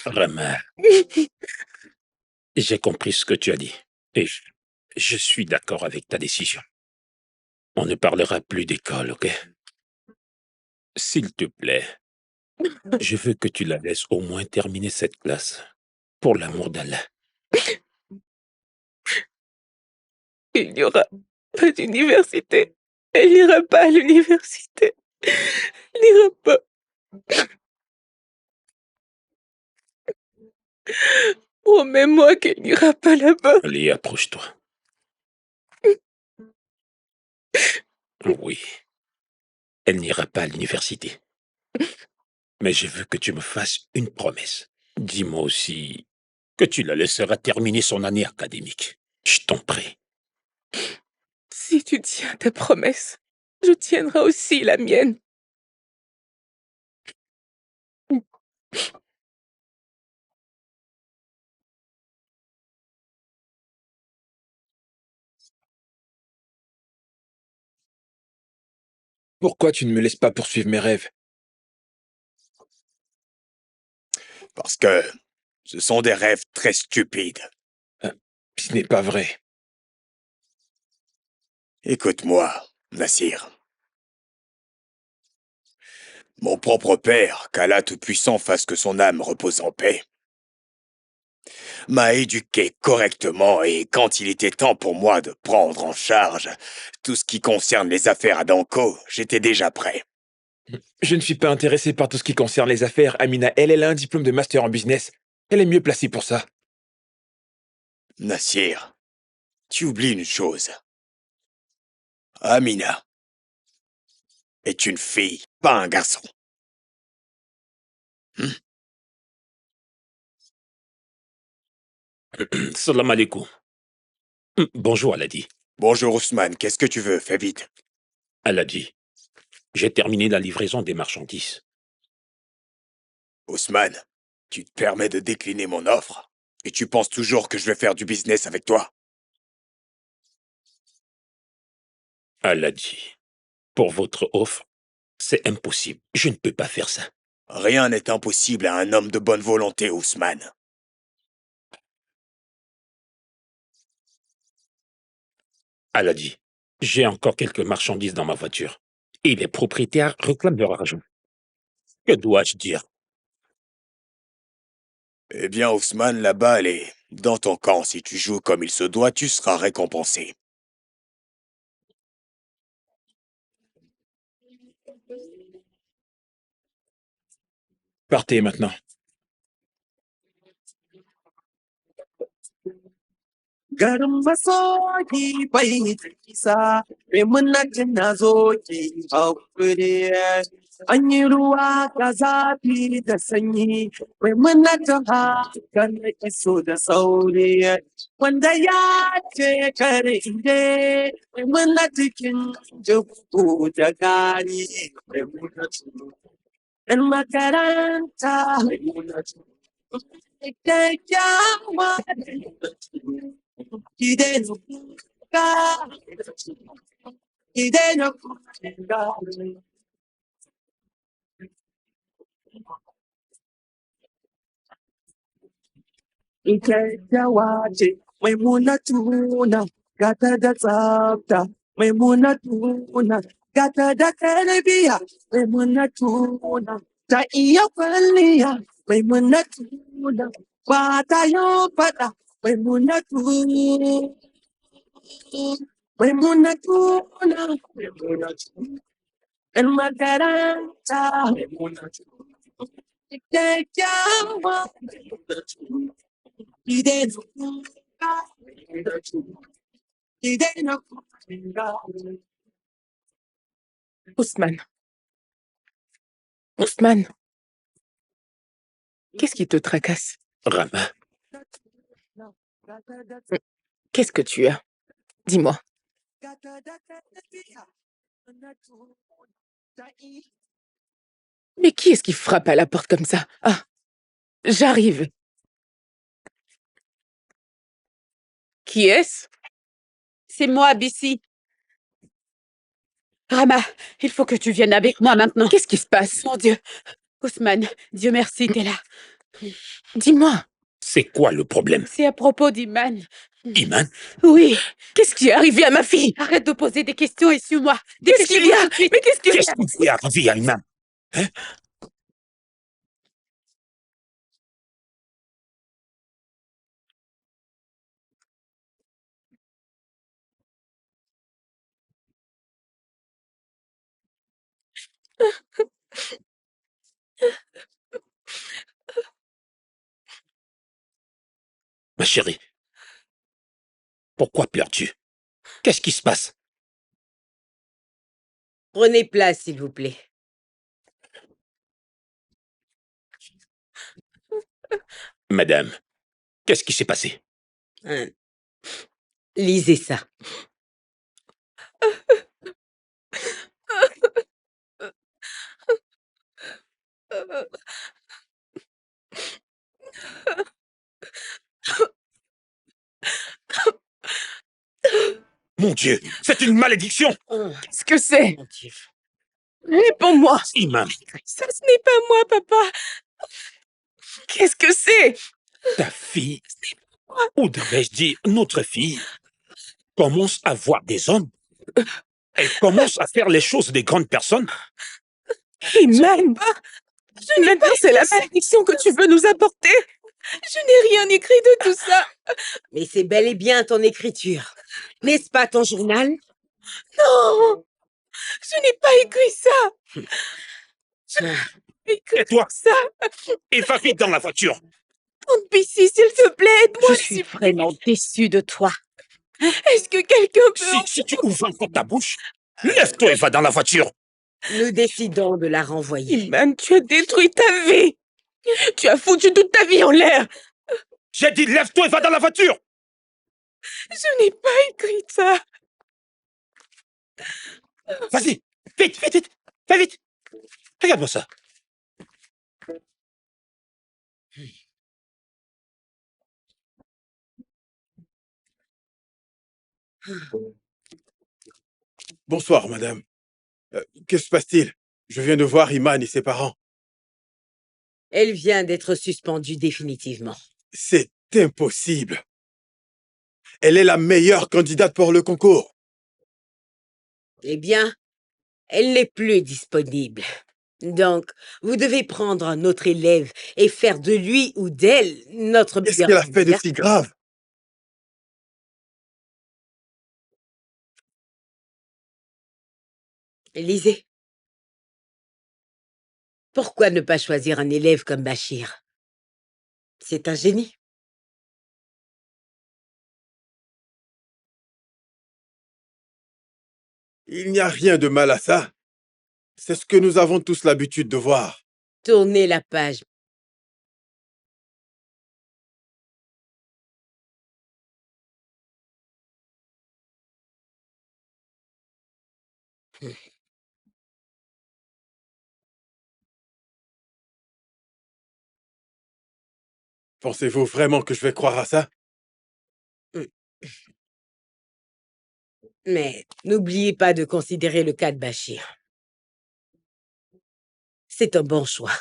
Rama, j'ai compris ce que tu as dit. Et je suis d'accord avec ta décision. On ne parlera plus d'école, ok? S'il te plaît, je veux que tu la laisses au moins terminer cette classe. Pour l'amour d'Allah. Il n'y aura pas d'université. Elle n'ira pas à l'université. Elle n'ira pas. Promets-moi qu'elle n'ira pas là-bas. Allez, approche-toi. Oui. Elle n'ira pas à l'université. Mais je veux que tu me fasses une promesse. Dis-moi aussi que tu la laisseras terminer son année académique. Je t'en prie. Si tu tiens ta promesse, je tiendrai aussi la mienne. Pourquoi tu ne me laisses pas poursuivre mes rêves? Parce que ce sont des rêves très stupides. Ce n'est pas vrai. Écoute-moi, Nassir. Mon propre père, qu'Allah Tout-Puissant fasse que son âme repose en paix, m'a éduqué correctement et quand il était temps pour moi de prendre en charge tout ce qui concerne les affaires à Danko, j'étais déjà prêt. Je ne suis pas intéressé par tout ce qui concerne les affaires. Amina, elle a un diplôme de master en business. Elle est mieux placée pour ça. Nassir, tu oublies une chose. Amina est une fille, pas un garçon. Salam alaikum. Bonjour, Aladi. Bonjour Ousmane, qu'est-ce que tu veux? Fais vite. Aladi, j'ai terminé la livraison des marchandises. Ousmane, tu te permets de décliner mon offre et tu penses toujours que je vais faire du business avec toi? Aladi, pour votre offre, c'est impossible. Je ne peux pas faire ça. Rien n'est impossible à un homme de bonne volonté, Ousmane. Aladi, j'ai encore quelques marchandises dans ma voiture. Et les propriétaires réclament leur argent. Que dois-je dire? Eh bien, Ousmane, la balle est dans ton camp. Si tu joues comme il se doit, tu seras récompensé. Partez maintenant. Garin masoyi bai da kisa, munatin na zo ki haƙuri. An yi ruwa ga zafi da sanyi, munatin hakan na iso da sauri. Wanda ya ce kare ide, munatikin jibu da gari. ‘Yan makaranta, kyakkyawa ki daina kuka, ki daina kuka. Kyakkyawa ce Maimunatuna, gata da tsafta. Maimunatuna, gata da tarbiyya. Maimunatuna, ta iya kwalliya. Maimunatuna, ba ta yi faɗa. Maimunatuna, Maimunatuna, ‘yan makaranta. Kyakkyawa, ki daina kuka. Ousmane. Ousmane. Qu'est-ce qui te tracasse? Rama, Qu'est-ce que tu as? Dis-moi. Mais qui est-ce qui frappe à la porte comme ça? Ah, j'arrive. Qui est-ce? C'est moi, Bissi. Rama, il faut que tu viennes avec moi maintenant. Qu'est-ce qui se passe? Mon Dieu. Ousmane, Dieu merci, t'es là. Dis-moi. c'est quoi le problème? C'est à propos d'Iman. Iman? Oui. Qu'est-ce qui est arrivé à ma fille? Arrête de poser des questions et suis-moi. Qu'est-ce qu'il y a? Dépêchez-vous tout de suite. Mais qu'est-ce qu'il y Qu'est-ce a? qui est arrivé à Iman? Hein? Ma chérie, pourquoi pleures-tu? Qu'est-ce qui se passe? Prenez place, s'il vous plaît. Madame, qu'est-ce qui s'est passé? Hein. Lisez ça. Mon Dieu, c'est une malédiction! Oh, Qu'est-ce que c'est? mon Dieu. Réponds-moi. Iman, Ça, ce n'est pas moi, papa. Qu'est-ce que c'est? ta fille, ou devrais-je dire notre fille, commence à voir des hommes. Elle commence à faire les choses des grandes personnes. Iman. Maintenant, c'est la malédiction que tu veux nous apporter. Je n'ai rien écrit de tout ça. Mais c'est bel et bien ton écriture. N'est-ce pas ton journal? Non, je n'ai pas écrit ça. Je n'ai pas écrit Et toi? ça. Et va vite dans la voiture. Tante Bissi, s'il te plaît, aide-moi. Je suis vraiment déçue de toi. Est-ce que quelqu'un peut... Si tu ouvres encore ta bouche, lève-toi et va dans la voiture. Nous décidons de la renvoyer. Iman, tu as détruit ta vie. Tu as foutu toute ta vie en l'air. J'ai dit lève-toi et va dans la voiture. Je n'ai pas écrit ça. Vas-y, vite, vite, vite, va vite. Regarde-moi ça. Bonsoir, madame. Que se passe-t-il? Je viens de voir Iman et ses parents. Elle vient d'être suspendue définitivement. C'est impossible. Elle est la meilleure candidate pour le concours. Eh bien, elle n'est plus disponible. Donc, vous devez prendre un autre élève et faire de lui ou d'elle notre Qu'est-ce meilleur qu'elle a fait de candidat. si grave? Lisez. Pourquoi ne pas choisir un élève comme Bachir? C'est un génie. Il n'y a rien de mal à ça. C'est ce que nous avons tous l'habitude de voir. Tournez la page. Pensez-vous vraiment que je vais croire à ça? Mais n'oubliez pas de considérer le cas de Bachir. C'est un bon choix.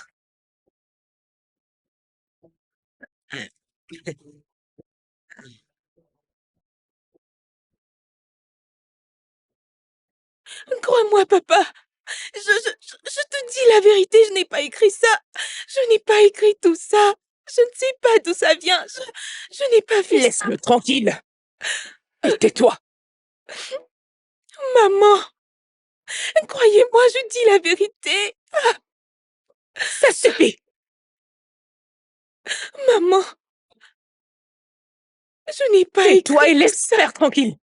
Crois-moi, papa. Je te dis la vérité, je n'ai pas écrit ça. Je n'ai pas écrit tout ça. Je ne sais pas d'où ça vient. Je n'ai pas fait ça. Laisse-le tranquille. Et tais-toi. Maman, croyez-moi, je dis la vérité. Ça suffit. Maman, Je n'ai pas écrit. Tais-toi et laisse faire tranquille.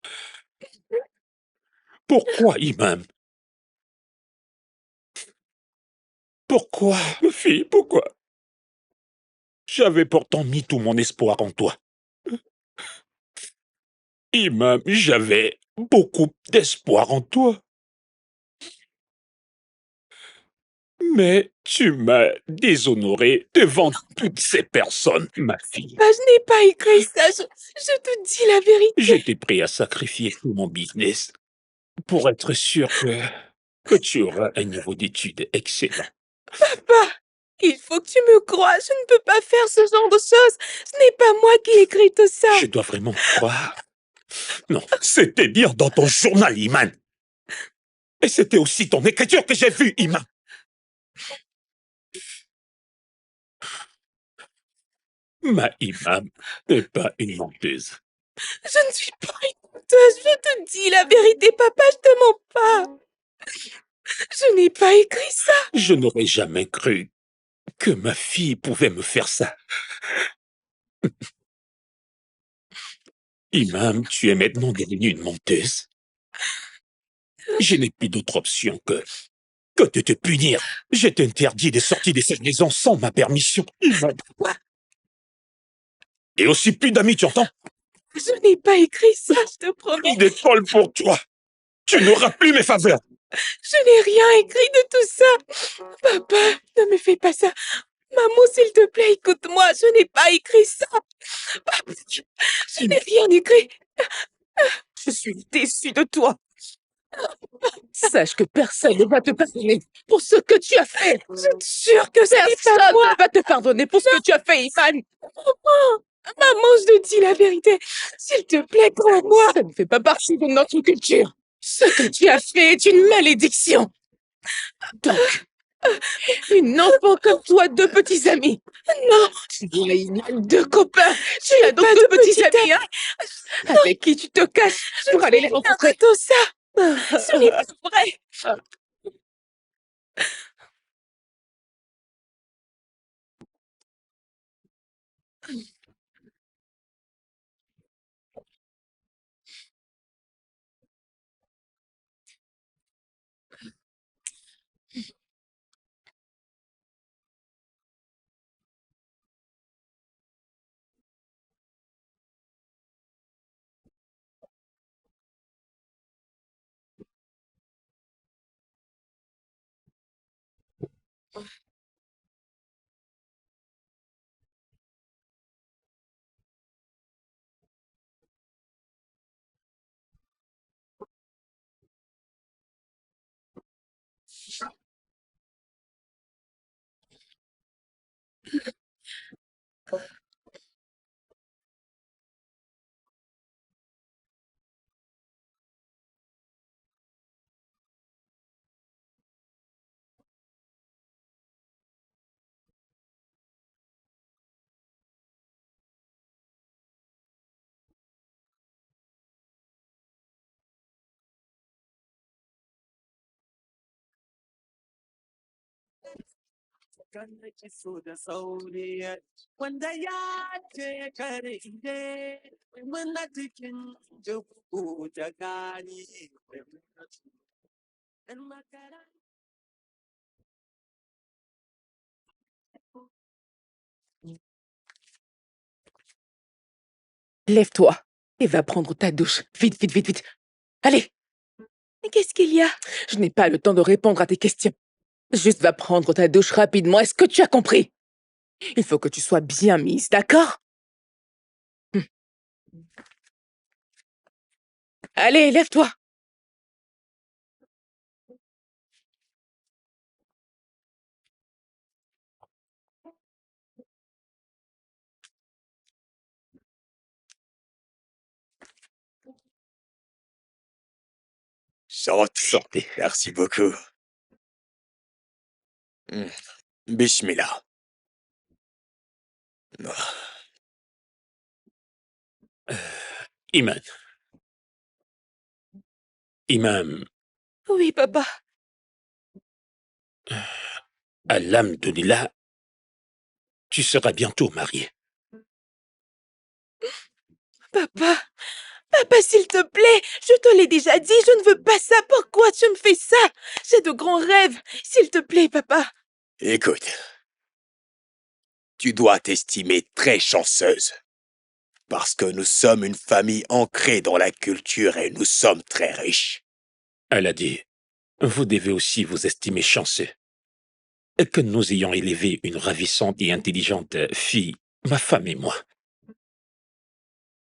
Pourquoi, Imam? Pourquoi, ma fille, pourquoi? J'avais pourtant mis tout mon espoir en toi. Imam, j'avais beaucoup d'espoir en toi. Mais tu m'as déshonoré devant toutes ces personnes, ma fille. Je n'ai pas écrit ça, je te dis la vérité. J'étais prêt à sacrifier tout mon business pour être sûr que tu auras un niveau d'études excellent. Papa, il faut que tu me crois, je ne peux pas faire ce genre de choses. Ce n'est pas moi qui ai écrit tout ça. Je dois vraiment te croire. Non, c'était bien dans ton journal, Iman. Et c'était aussi ton écriture que j'ai vue, Iman. Ma Imam n'est pas une menteuse. Je ne suis pas une menteuse, je te dis la vérité, papa, je te mens pas. Je n'ai pas écrit ça. Je n'aurais jamais cru que ma fille pouvait me faire ça. Imam, tu es maintenant devenue une menteuse. Je n'ai plus d'autre option que de te punir. Je t'interdis de sortir de cette maison sans ma permission, Imam. Et aussi plus d'amis, tu entends? Je n'ai pas écrit ça, je te promets. D'école pour toi. Tu n'auras plus mes faveurs. Je n'ai rien écrit de tout ça. Papa, ne me fais pas ça. Maman, s'il te plaît, écoute-moi, je n'ai pas écrit ça. Papa, je n'ai rien écrit. Je suis déçue de toi. Sache que personne ne va te pardonner pour ce que tu as fait. Je te jure que personne ne va te pardonner pour ce que tu as fait, Iman. Maman, je te dis la vérité. S'il te plaît, crois-moi. Ça ne fait pas partie de notre culture. Ce que tu as fait est une malédiction. Donc, une enfant comme toi, deux petits amis. Non. Tu as Iman, deux copains. Tu as donc deux petits amis, hein, avec qui tu te caches pour aller les rencontrer. Tout ça. Ce n'est pas vrai. Lève-toi et va prendre ta douche. Vite, vite, vite, vite. Allez. Mais qu'est-ce qu'il y a? Je n'ai pas le temps de répondre à tes questions. Juste va prendre ta douche rapidement. Est-ce que tu as compris? Il faut que tu sois bien mise, d'accord? Allez, lève-toi. Sortez. Merci beaucoup. Bismillah. Iman. Imam, Oui, papa. alhamdoulilah, tu seras bientôt marié. Papa, papa, s'il te plaît, je te l'ai déjà dit, je ne veux pas ça. Pourquoi tu me fais ça? J'ai de grands rêves. S'il te plaît, papa. Écoute, tu dois t'estimer très chanceuse. Parce que nous sommes une famille ancrée dans la culture et nous sommes très riches. Elle a dit, vous devez aussi vous estimer chanceux. Et que nous ayons élevé une ravissante et intelligente fille, ma femme et moi.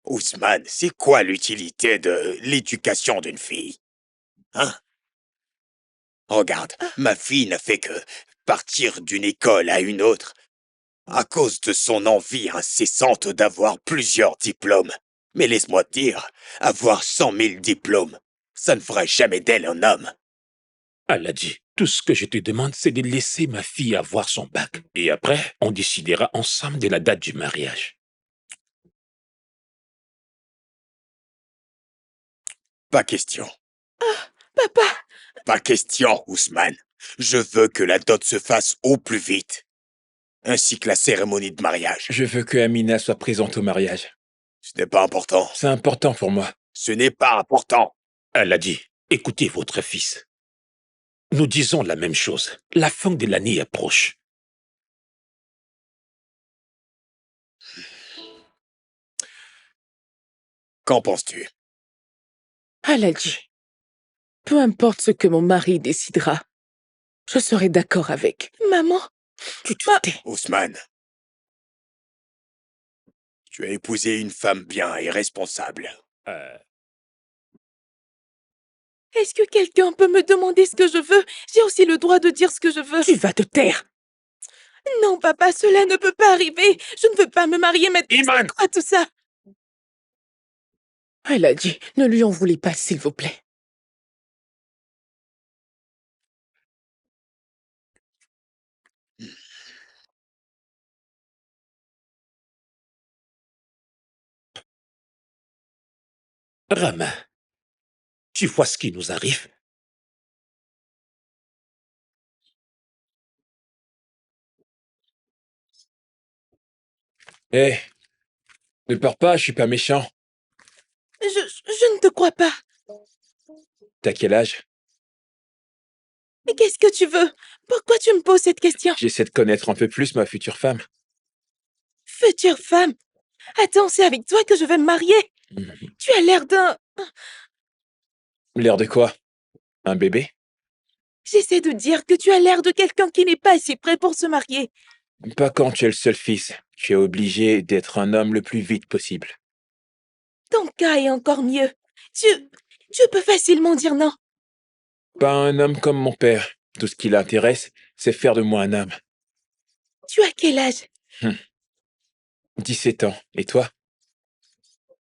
Ousmane, c'est quoi l'utilité de l'éducation d'une fille? Hein? Regarde, ma fille n'a fait que partir d'une école à une autre à cause de son envie incessante d'avoir plusieurs diplômes. Mais laisse-moi te dire, avoir 100 000 diplômes, ça ne fera jamais d'elle un homme. Elle a dit, tout ce que je te demande, c'est de laisser ma fille avoir son bac. Et après, on décidera ensemble de la date du mariage. Pas question. Papa, Pas question, Ousmane. Je veux que la dot se fasse au plus vite. Ainsi que la cérémonie de mariage. Je veux que Amina soit présente au mariage. Ce n'est pas important. C'est important pour moi. Ce n'est pas important. Elle a dit, écoutez votre fils. Nous disons la même chose. La fin de l'année approche. Qu'en penses-tu? elle a dit. Peu importe ce que mon mari décidera, je serai d'accord avec. Maman, tu te tais. Ousmane, tu as épousé une femme bien et responsable. Est-ce que quelqu'un peut me demander ce que je veux? J'ai aussi le droit de dire ce que je veux. Tu vas te taire. Non, papa, cela ne peut pas arriver. Je ne veux pas me marier maintenant. Iman! C'est quoi tout ça? Elle a dit, ne lui en voulez pas, s'il vous plaît. Rama, tu vois ce qui nous arrive? Hé, ne pars pas, je suis pas méchant. Je ne te crois pas. T'as quel âge? Mais qu'est-ce que tu veux? Pourquoi tu me poses cette question? J'essaie de connaître un peu plus ma future femme. Future femme. Attends, c'est avec toi que je vais me marier. Tu as l'air d'un... L'air de quoi? Un bébé? J'essaie de dire que tu as l'air de quelqu'un qui n'est pas assez prêt pour se marier. Pas quand tu es le seul fils. Tu es obligé d'être un homme le plus vite possible. Ton cas est encore mieux. Tu peux facilement dire non. Pas un homme comme mon père. Tout ce qui l'intéresse, c'est faire de moi un homme. Tu as quel âge? 17 ans. Et toi?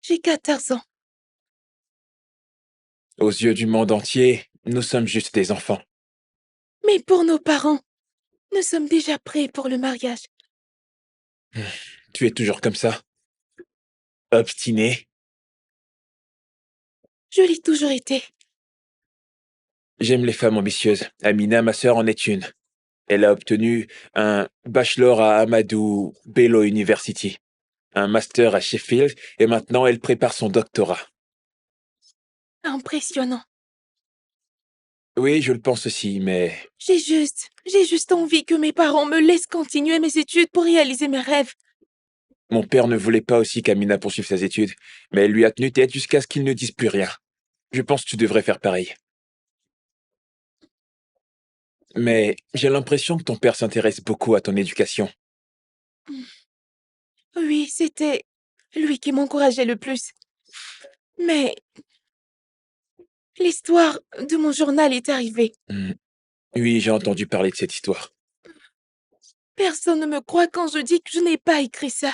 J'ai 14 ans. Aux yeux du monde entier, nous sommes juste des enfants. Mais pour nos parents, nous sommes déjà prêts pour le mariage. Tu es toujours comme ça? Obstiné? Je l'ai toujours été. J'aime les femmes ambitieuses. Amina, ma sœur, en est une. Elle a obtenu un bachelor à Amadou Bello University, un master à Sheffield, et maintenant elle prépare son doctorat. Impressionnant. Oui, je le pense aussi, mais J'ai juste envie que mes parents me laissent continuer mes études pour réaliser mes rêves. mon père ne voulait pas aussi qu'Amina poursuive ses études, mais elle lui a tenu tête jusqu'à ce qu'il ne dise plus rien. Je pense que tu devrais faire pareil. Mais j'ai l'impression que ton père s'intéresse beaucoup à ton éducation. Oui, c'était lui qui m'encourageait le plus. Mais l'histoire de mon journal est arrivée. Oui, j'ai entendu parler de cette histoire. Personne ne me croit quand je dis que je n'ai pas écrit ça.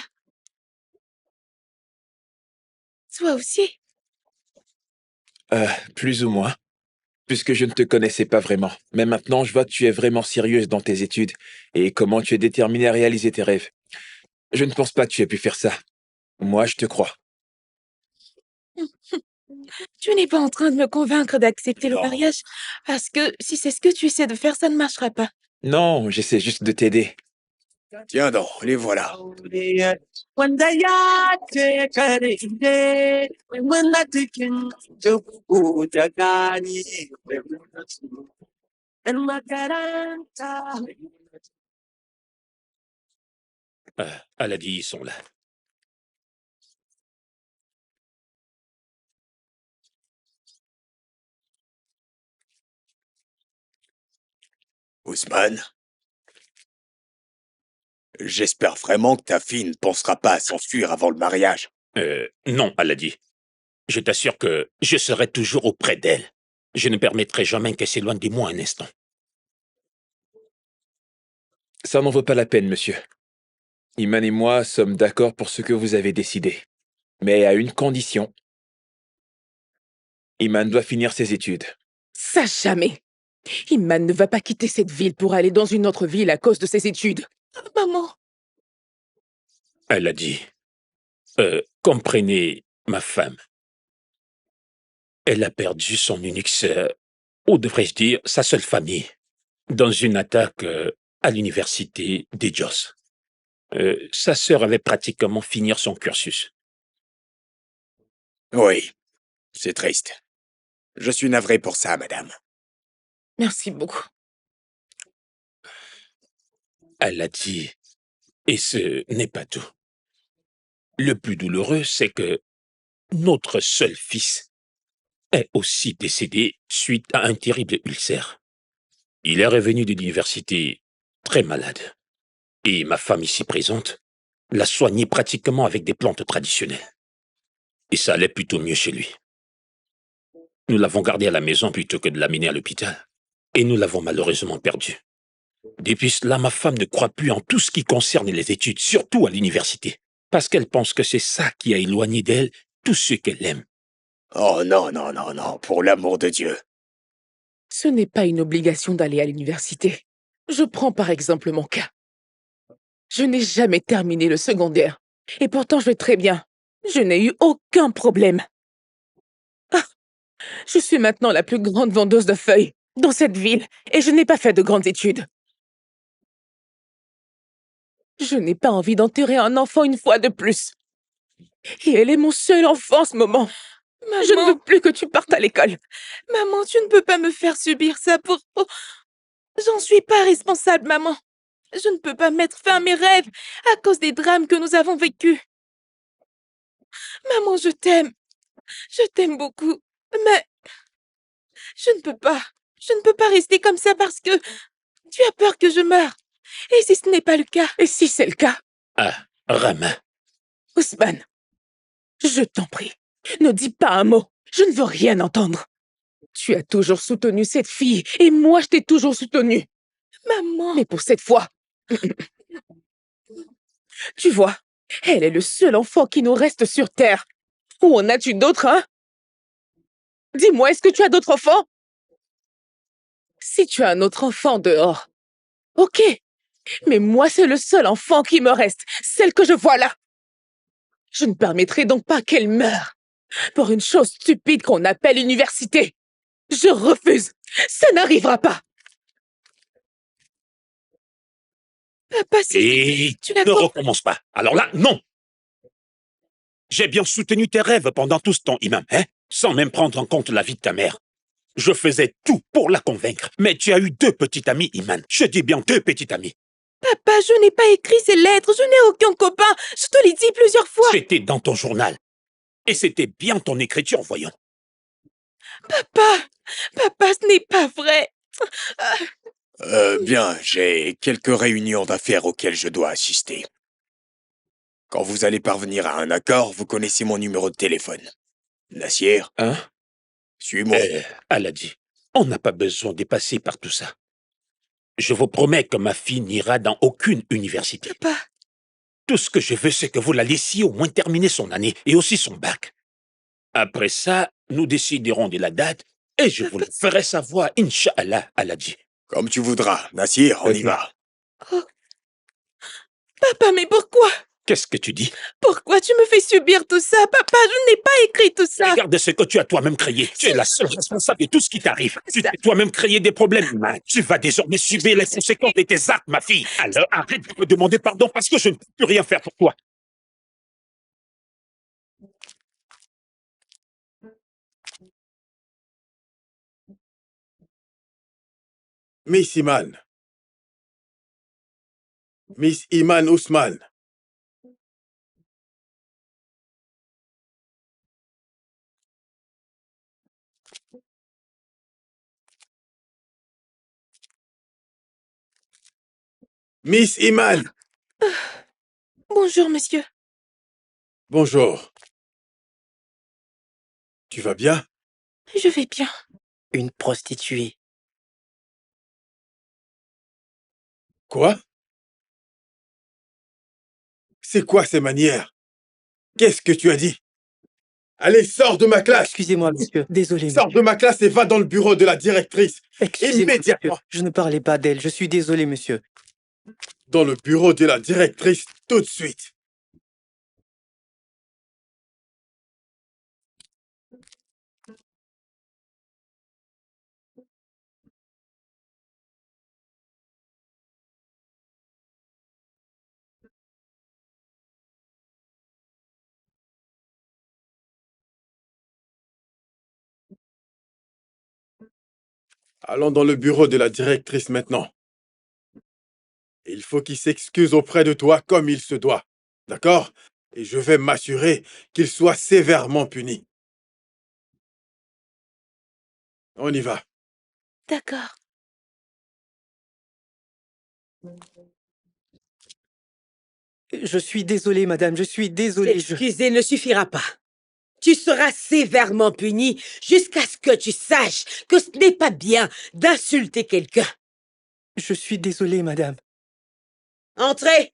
Toi aussi? Plus ou moins, puisque je ne te connaissais pas vraiment. Mais maintenant, je vois que tu es vraiment sérieuse dans tes études et comment tu es déterminée à réaliser tes rêves. Je ne pense pas que tu aies pu faire ça. Moi, je te crois. Tu n'es pas en train de me convaincre d'accepter le mariage, parce que si c'est ce que tu essaies de faire, ça ne marchera pas. Non, j'essaie juste de t'aider. Tiens donc, les voilà. Aladi, ils sont là. Ousmane, j'espère vraiment que ta fille ne pensera pas à s'enfuir avant le mariage. Non, Aladi. Je t'assure que je serai toujours auprès d'elle. Je ne permettrai jamais qu'elle s'éloigne de moi un instant. Ça n'en vaut pas la peine, monsieur. Iman et moi sommes d'accord pour ce que vous avez décidé. Mais à une condition. Iman doit finir ses études. Ça jamais. Iman ne va pas quitter cette ville pour aller dans une autre ville à cause de ses études. Maman. Elle a dit, comprenez ma femme. Elle a perdu son unique sœur, ou devrais-je dire sa seule famille, dans une attaque à l'université d'Ejos. Sa sœur avait pratiquement fini son cursus. Oui, c'est triste. Je suis navré pour ça, madame. Merci beaucoup. Elle a dit, et ce n'est pas tout. Le plus douloureux, c'est que notre seul fils est aussi décédé suite à un terrible ulcère. Il est revenu de l'université très malade. Et ma femme ici présente l'a soigné pratiquement avec des plantes traditionnelles. Et ça allait plutôt mieux chez lui. Nous l'avons gardé à la maison plutôt que de l'amener à l'hôpital. Et nous l'avons malheureusement perdu. Depuis cela, ma femme ne croit plus en tout ce qui concerne les études, surtout à l'université. Parce qu'elle pense que c'est ça qui a éloigné d'elle tout ce qu'elle aime. Oh non, non, non, non, pour l'amour de Dieu. Ce n'est pas une obligation d'aller à l'université. Je prends par exemple mon cas. Je n'ai jamais terminé le secondaire. Et pourtant, je vais très bien. Je n'ai eu aucun problème. Ah, je suis maintenant la plus grande vendeuse de feuilles dans cette ville et je n'ai pas fait de grandes études. Je n'ai pas envie d'enterrer un enfant une fois de plus. Et elle est mon seul enfant en ce moment. Maman. Je ne veux plus que tu partes à l'école. Maman, tu ne peux pas me faire subir ça pour... J'en suis pas responsable, maman. Je ne peux pas mettre fin à mes rêves à cause des drames que nous avons vécus. Maman, je t'aime. Je t'aime beaucoup. Mais je ne peux pas. Je ne peux pas rester comme ça parce que tu as peur que je meure. Et si ce n'est pas le cas? Et si c'est le cas? Ah, Rama. Ousmane, je t'en prie, ne dis pas un mot. Je ne veux rien entendre. Tu as toujours soutenu cette fille et moi je t'ai toujours soutenu. Maman. Mais pour cette fois... Tu vois, elle est le seul enfant qui nous reste sur Terre. Où en as-tu d'autres, hein? Dis-moi, est-ce que tu as d'autres enfants? Si tu as un autre enfant dehors, ok. Mais moi, c'est le seul enfant qui me reste, celle que je vois là. Je ne permettrai donc pas qu'elle meure pour une chose stupide qu'on appelle université. Je refuse. Ça n'arrivera pas. Papa, Et tu l'as ne recommence pas. Alors là, non. J'ai bien soutenu tes rêves pendant tout ce temps, Imam, hein, sans même prendre en compte la vie de ta mère. Je faisais tout pour la convaincre. Mais tu as eu 2 petites amies, Iman. Je dis bien 2 petites amies. Papa, je n'ai pas écrit ces lettres. Je n'ai aucun copain. Je te l'ai dit plusieurs fois. C'était dans ton journal. Et c'était bien ton écriture, voyons. Papa, ce n'est pas vrai. Bien, j'ai quelques réunions d'affaires auxquelles je dois assister. Quand vous allez parvenir à un accord, vous connaissez mon numéro de téléphone. Nassir? Hein? Suis-moi. Elle a dit, on n'a pas besoin de passer par tout ça. Je vous promets que ma fille n'ira dans aucune université. Papa. Tout ce que je veux, c'est que vous la laissiez au moins terminer son année et aussi son bac. Après ça, nous déciderons de la date et je vous le ferai savoir, Inch'Allah, elle a dit. Comme tu voudras. Nassir, on y va. Oh. Papa, mais pourquoi? Qu'est-ce que tu dis? Pourquoi tu me fais subir tout ça, papa? Je n'ai pas écrit tout ça. Regarde ce que tu as toi-même créé. Tu es la seule responsable de tout ce qui t'arrive. Tu t'es toi-même créé des problèmes, Iman. Tu vas désormais subir les conséquences de tes actes, ma fille. Alors arrête de me demander pardon parce que je ne peux plus rien faire pour toi. Miss Iman. Miss Iman Ousmane. Miss Iman. Bonjour, monsieur. Bonjour. Tu vas bien? Je vais bien. Une prostituée. Quoi? C'est quoi ces manières? Qu'est-ce que tu as dit? Allez, sors de ma classe! Excusez-moi, monsieur. Désolé. Sors de ma classe et va dans le bureau de la directrice. Excusez-moi, Immédiatement. monsieur. Je ne parlais pas d'elle. Je suis désolé, monsieur. Dans le bureau de la directrice, tout de suite. Allons dans le bureau de la directrice maintenant. Il faut qu'il s'excuse auprès de toi comme il se doit. D'accord? Et je vais m'assurer qu'il soit sévèrement puni. On y va. D'accord. Je suis désolé, madame. Je suis désolé. S'excuser ne suffira pas. Tu seras sévèrement puni jusqu'à ce que tu saches que ce n'est pas bien d'insulter quelqu'un. Je suis désolé, madame. Entrez!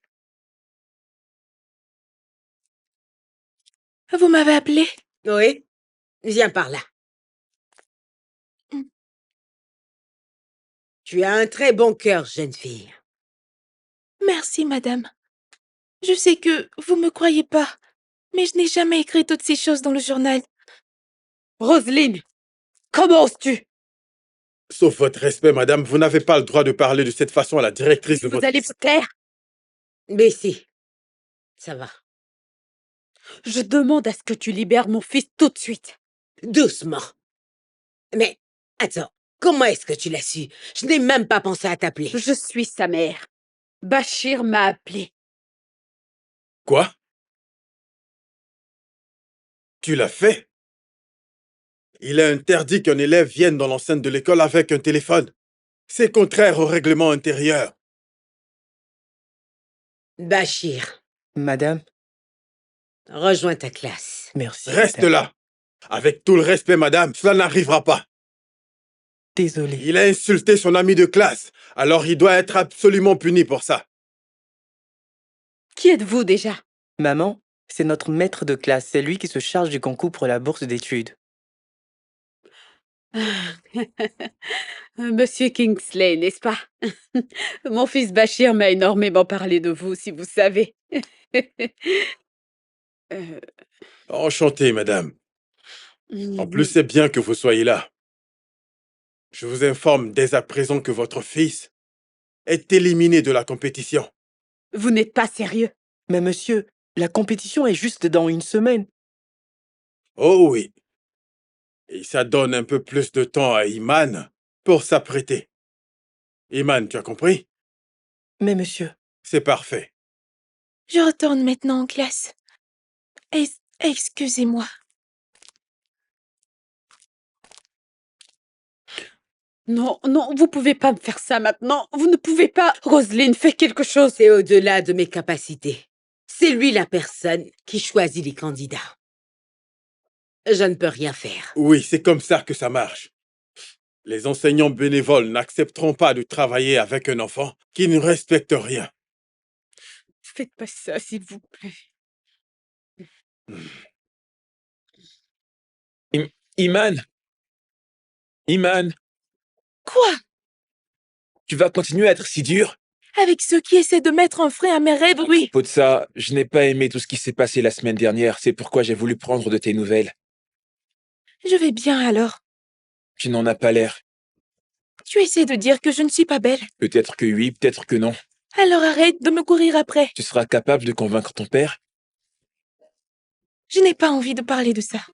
Vous m'avez appelé? Oui, viens par là. Tu as un très bon cœur, jeune fille. Merci, madame. Je sais que vous me croyez pas, mais je n'ai jamais écrit toutes ces choses dans le journal. Roselyne, comment oses-tu? Sauf votre respect, madame, vous n'avez pas le droit de parler de cette façon à la directrice de Vous votre... allez vous taire? Mais si, ça va. Je demande à ce que tu libères mon fils tout de suite. Doucement. Mais, attends, comment est-ce que tu l'as su? Je n'ai même pas pensé à t'appeler. Je suis sa mère. Bachir m'a appelé. Quoi? Tu l'as fait? Il est interdit qu'un élève vienne dans l'enceinte de l'école avec un téléphone. C'est contraire au règlement intérieur. Bachir, Madame, rejoins ta classe. merci. Reste madame. là. Avec tout le respect, madame, cela n'arrivera pas. Désolé. Il a insulté son ami de classe, alors il doit être absolument puni pour ça. Qui êtes-vous déjà? Maman, c'est notre maître de classe. C'est lui qui se charge du concours pour la bourse d'études. Monsieur Kingsley, n'est-ce pas? Mon fils Bachir m'a énormément parlé de vous, si vous savez. Enchanté, madame. En plus, c'est bien que vous soyez là. Je vous informe dès à présent que votre fils est éliminé de la compétition. Vous n'êtes pas sérieux. Mais monsieur, la compétition est juste dans une semaine. Oh oui. Et ça donne un peu plus de temps à Iman pour s'apprêter. Iman, tu as compris? Mais monsieur... C'est parfait. Je retourne maintenant en classe. Excusez-moi. Non, non, vous pouvez pas me faire ça maintenant. Vous ne pouvez pas. Roselyne, fais quelque chose. C'est au-delà de mes capacités. C'est lui la personne qui choisit les candidats. Je ne peux rien faire. Oui, c'est comme ça que ça marche. Les enseignants bénévoles n'accepteront pas de travailler avec un enfant qui ne respecte rien. Faites pas ça, s'il vous plaît. Iman! Iman! Quoi? Tu vas continuer à être si dur? avec ceux qui essaient de mettre un frein à mes rêves, oui. À propos de ça, je n'ai pas aimé tout ce qui s'est passé la semaine dernière. C'est pourquoi j'ai voulu prendre de tes nouvelles. Je vais bien alors. Tu n'en as pas l'air. Tu essaies de dire que je ne suis pas belle. Peut-être que oui, peut-être que non. Alors arrête de me courir après. Tu seras capable de convaincre ton père? Je n'ai pas envie de parler de ça.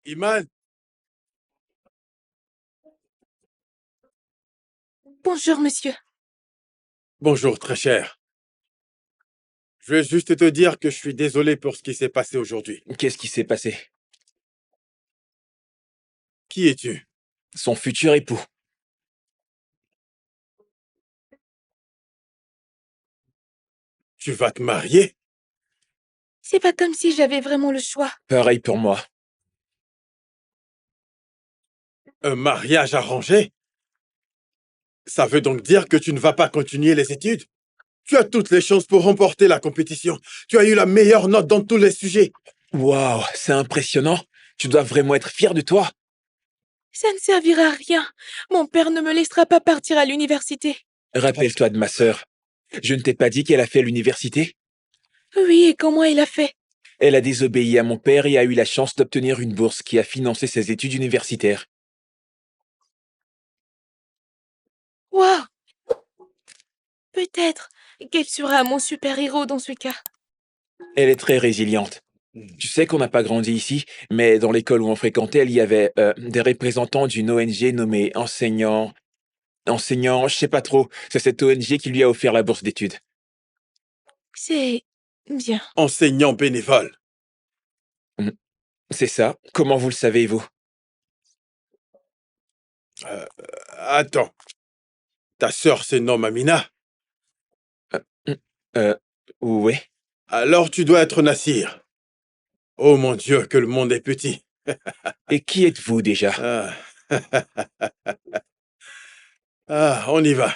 Iman, Bonjour, monsieur. bonjour très cher. Je vais juste te dire que je suis désolé pour ce qui s'est passé aujourd'hui. Qu'est-ce qui s'est passé? Qui es-tu? Son futur époux. Tu vas te marier? C'est pas comme si j'avais vraiment le choix. Pareil pour moi. Un mariage arrangé? Ça veut donc dire que tu ne vas pas continuer les études? Tu as toutes les chances pour remporter la compétition. Tu as eu la meilleure note dans tous les sujets. Waouh, c'est impressionnant. Tu dois vraiment être fier de toi. Ça ne servira à rien. Mon père ne me laissera pas partir à l'université. Rappelle-toi de ma sœur. Je ne t'ai pas dit qu'elle a fait l'université? Oui, et comment il a fait? Elle a désobéi à mon père et a eu la chance d'obtenir une bourse qui a financé ses études universitaires. Waouh! Peut-être qu'elle sera mon super-héros dans ce cas. Elle est très résiliente. Tu sais qu'on n'a pas grandi ici, mais dans l'école où on fréquentait, il y avait des représentants d'une ONG nommée Enseignants... Enseignants, je sais pas trop. C'est cette ONG qui lui a offert la bourse d'études. C'est bien. Enseignant bénévole. C'est ça. Comment vous le savez, vous? Attends. Ta sœur se nomme Amina? Ouais. Alors tu dois être Nassir. Oh mon Dieu, que le monde est petit. Et qui êtes-vous déjà? On y va.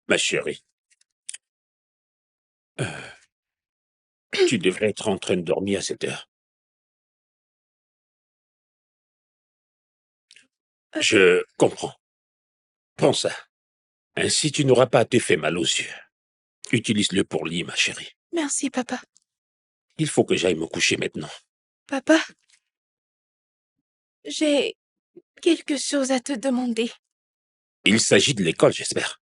Ma chérie, tu devrais être en train de dormir à cette heure. Je comprends. Prends ça. Ainsi, tu n'auras pas à te faire mal aux yeux. Utilise-le pour lit, ma chérie. Merci, papa. Il faut que j'aille me coucher maintenant. Papa, j'ai quelque chose à te demander. Il s'agit de l'école, j'espère.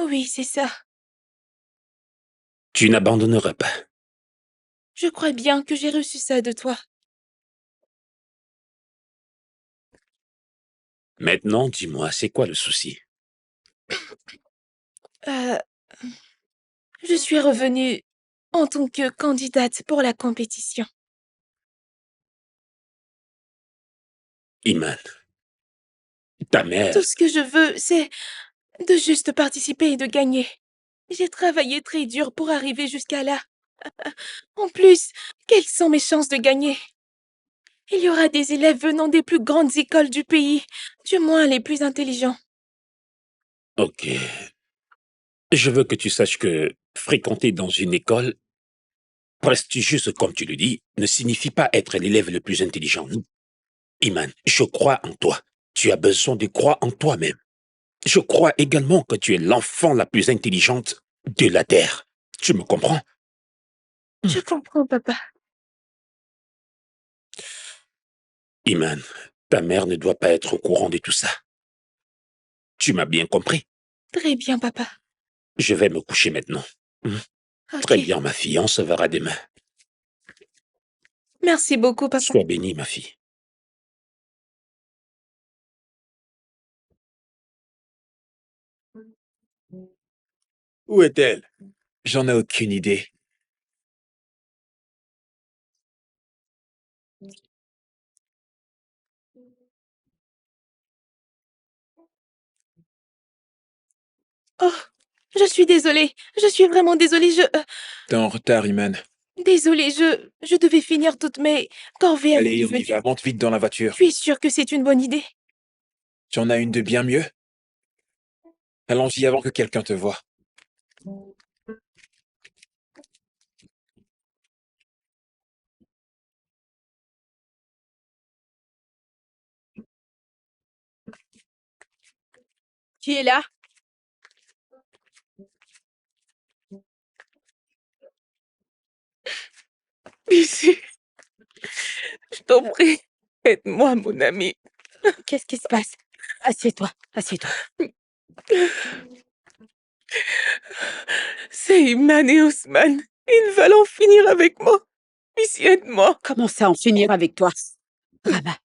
Oh oui, c'est ça. Tu n'abandonneras pas. Je crois bien que j'ai reçu ça de toi. Maintenant, dis-moi, c'est quoi le souci? Je suis revenue en tant que candidate pour la compétition. Iman, ta mère... Tout ce que je veux, c'est de juste participer et de gagner. J'ai travaillé très dur pour arriver jusqu'à là. En plus, quelles sont mes chances de gagner? Il y aura des élèves venant des plus grandes écoles du pays, du moins les plus intelligents. Ok. Je veux que tu saches que fréquenter dans une école prestigieuse, comme tu le dis, ne signifie pas être l'élève le plus intelligent. Iman, je crois en toi. Tu as besoin de croire en toi-même. Je crois également que tu es l'enfant la plus intelligente de la Terre. Tu me comprends? Je comprends, papa. Iman, ta mère ne doit pas être au courant de tout ça. Tu m'as bien compris? Très bien, papa. Je vais me coucher maintenant. Ok. Très bien, ma fille, on se verra demain. Merci beaucoup, papa. Sois bénie, ma fille. Où est-elle? J'en ai aucune idée. Oh, je suis désolée. Je suis vraiment désolée. T'es en retard, Iman. Désolée, je devais finir toutes mes corvées avant Allez, de on y venir. va, monte vite dans la voiture. Tu es sûre que c'est une bonne idée? Tu en as une de bien mieux? Allons-y avant que quelqu'un te voie. Qui est là? Ici, je t'en prie, aide-moi, mon ami. Qu'est-ce qui se passe? Assieds-toi, assieds-toi. C'est Iman et Osman. Ils veulent en finir avec moi. Ici, aide-moi. Comment ça en finir avec toi? Rama,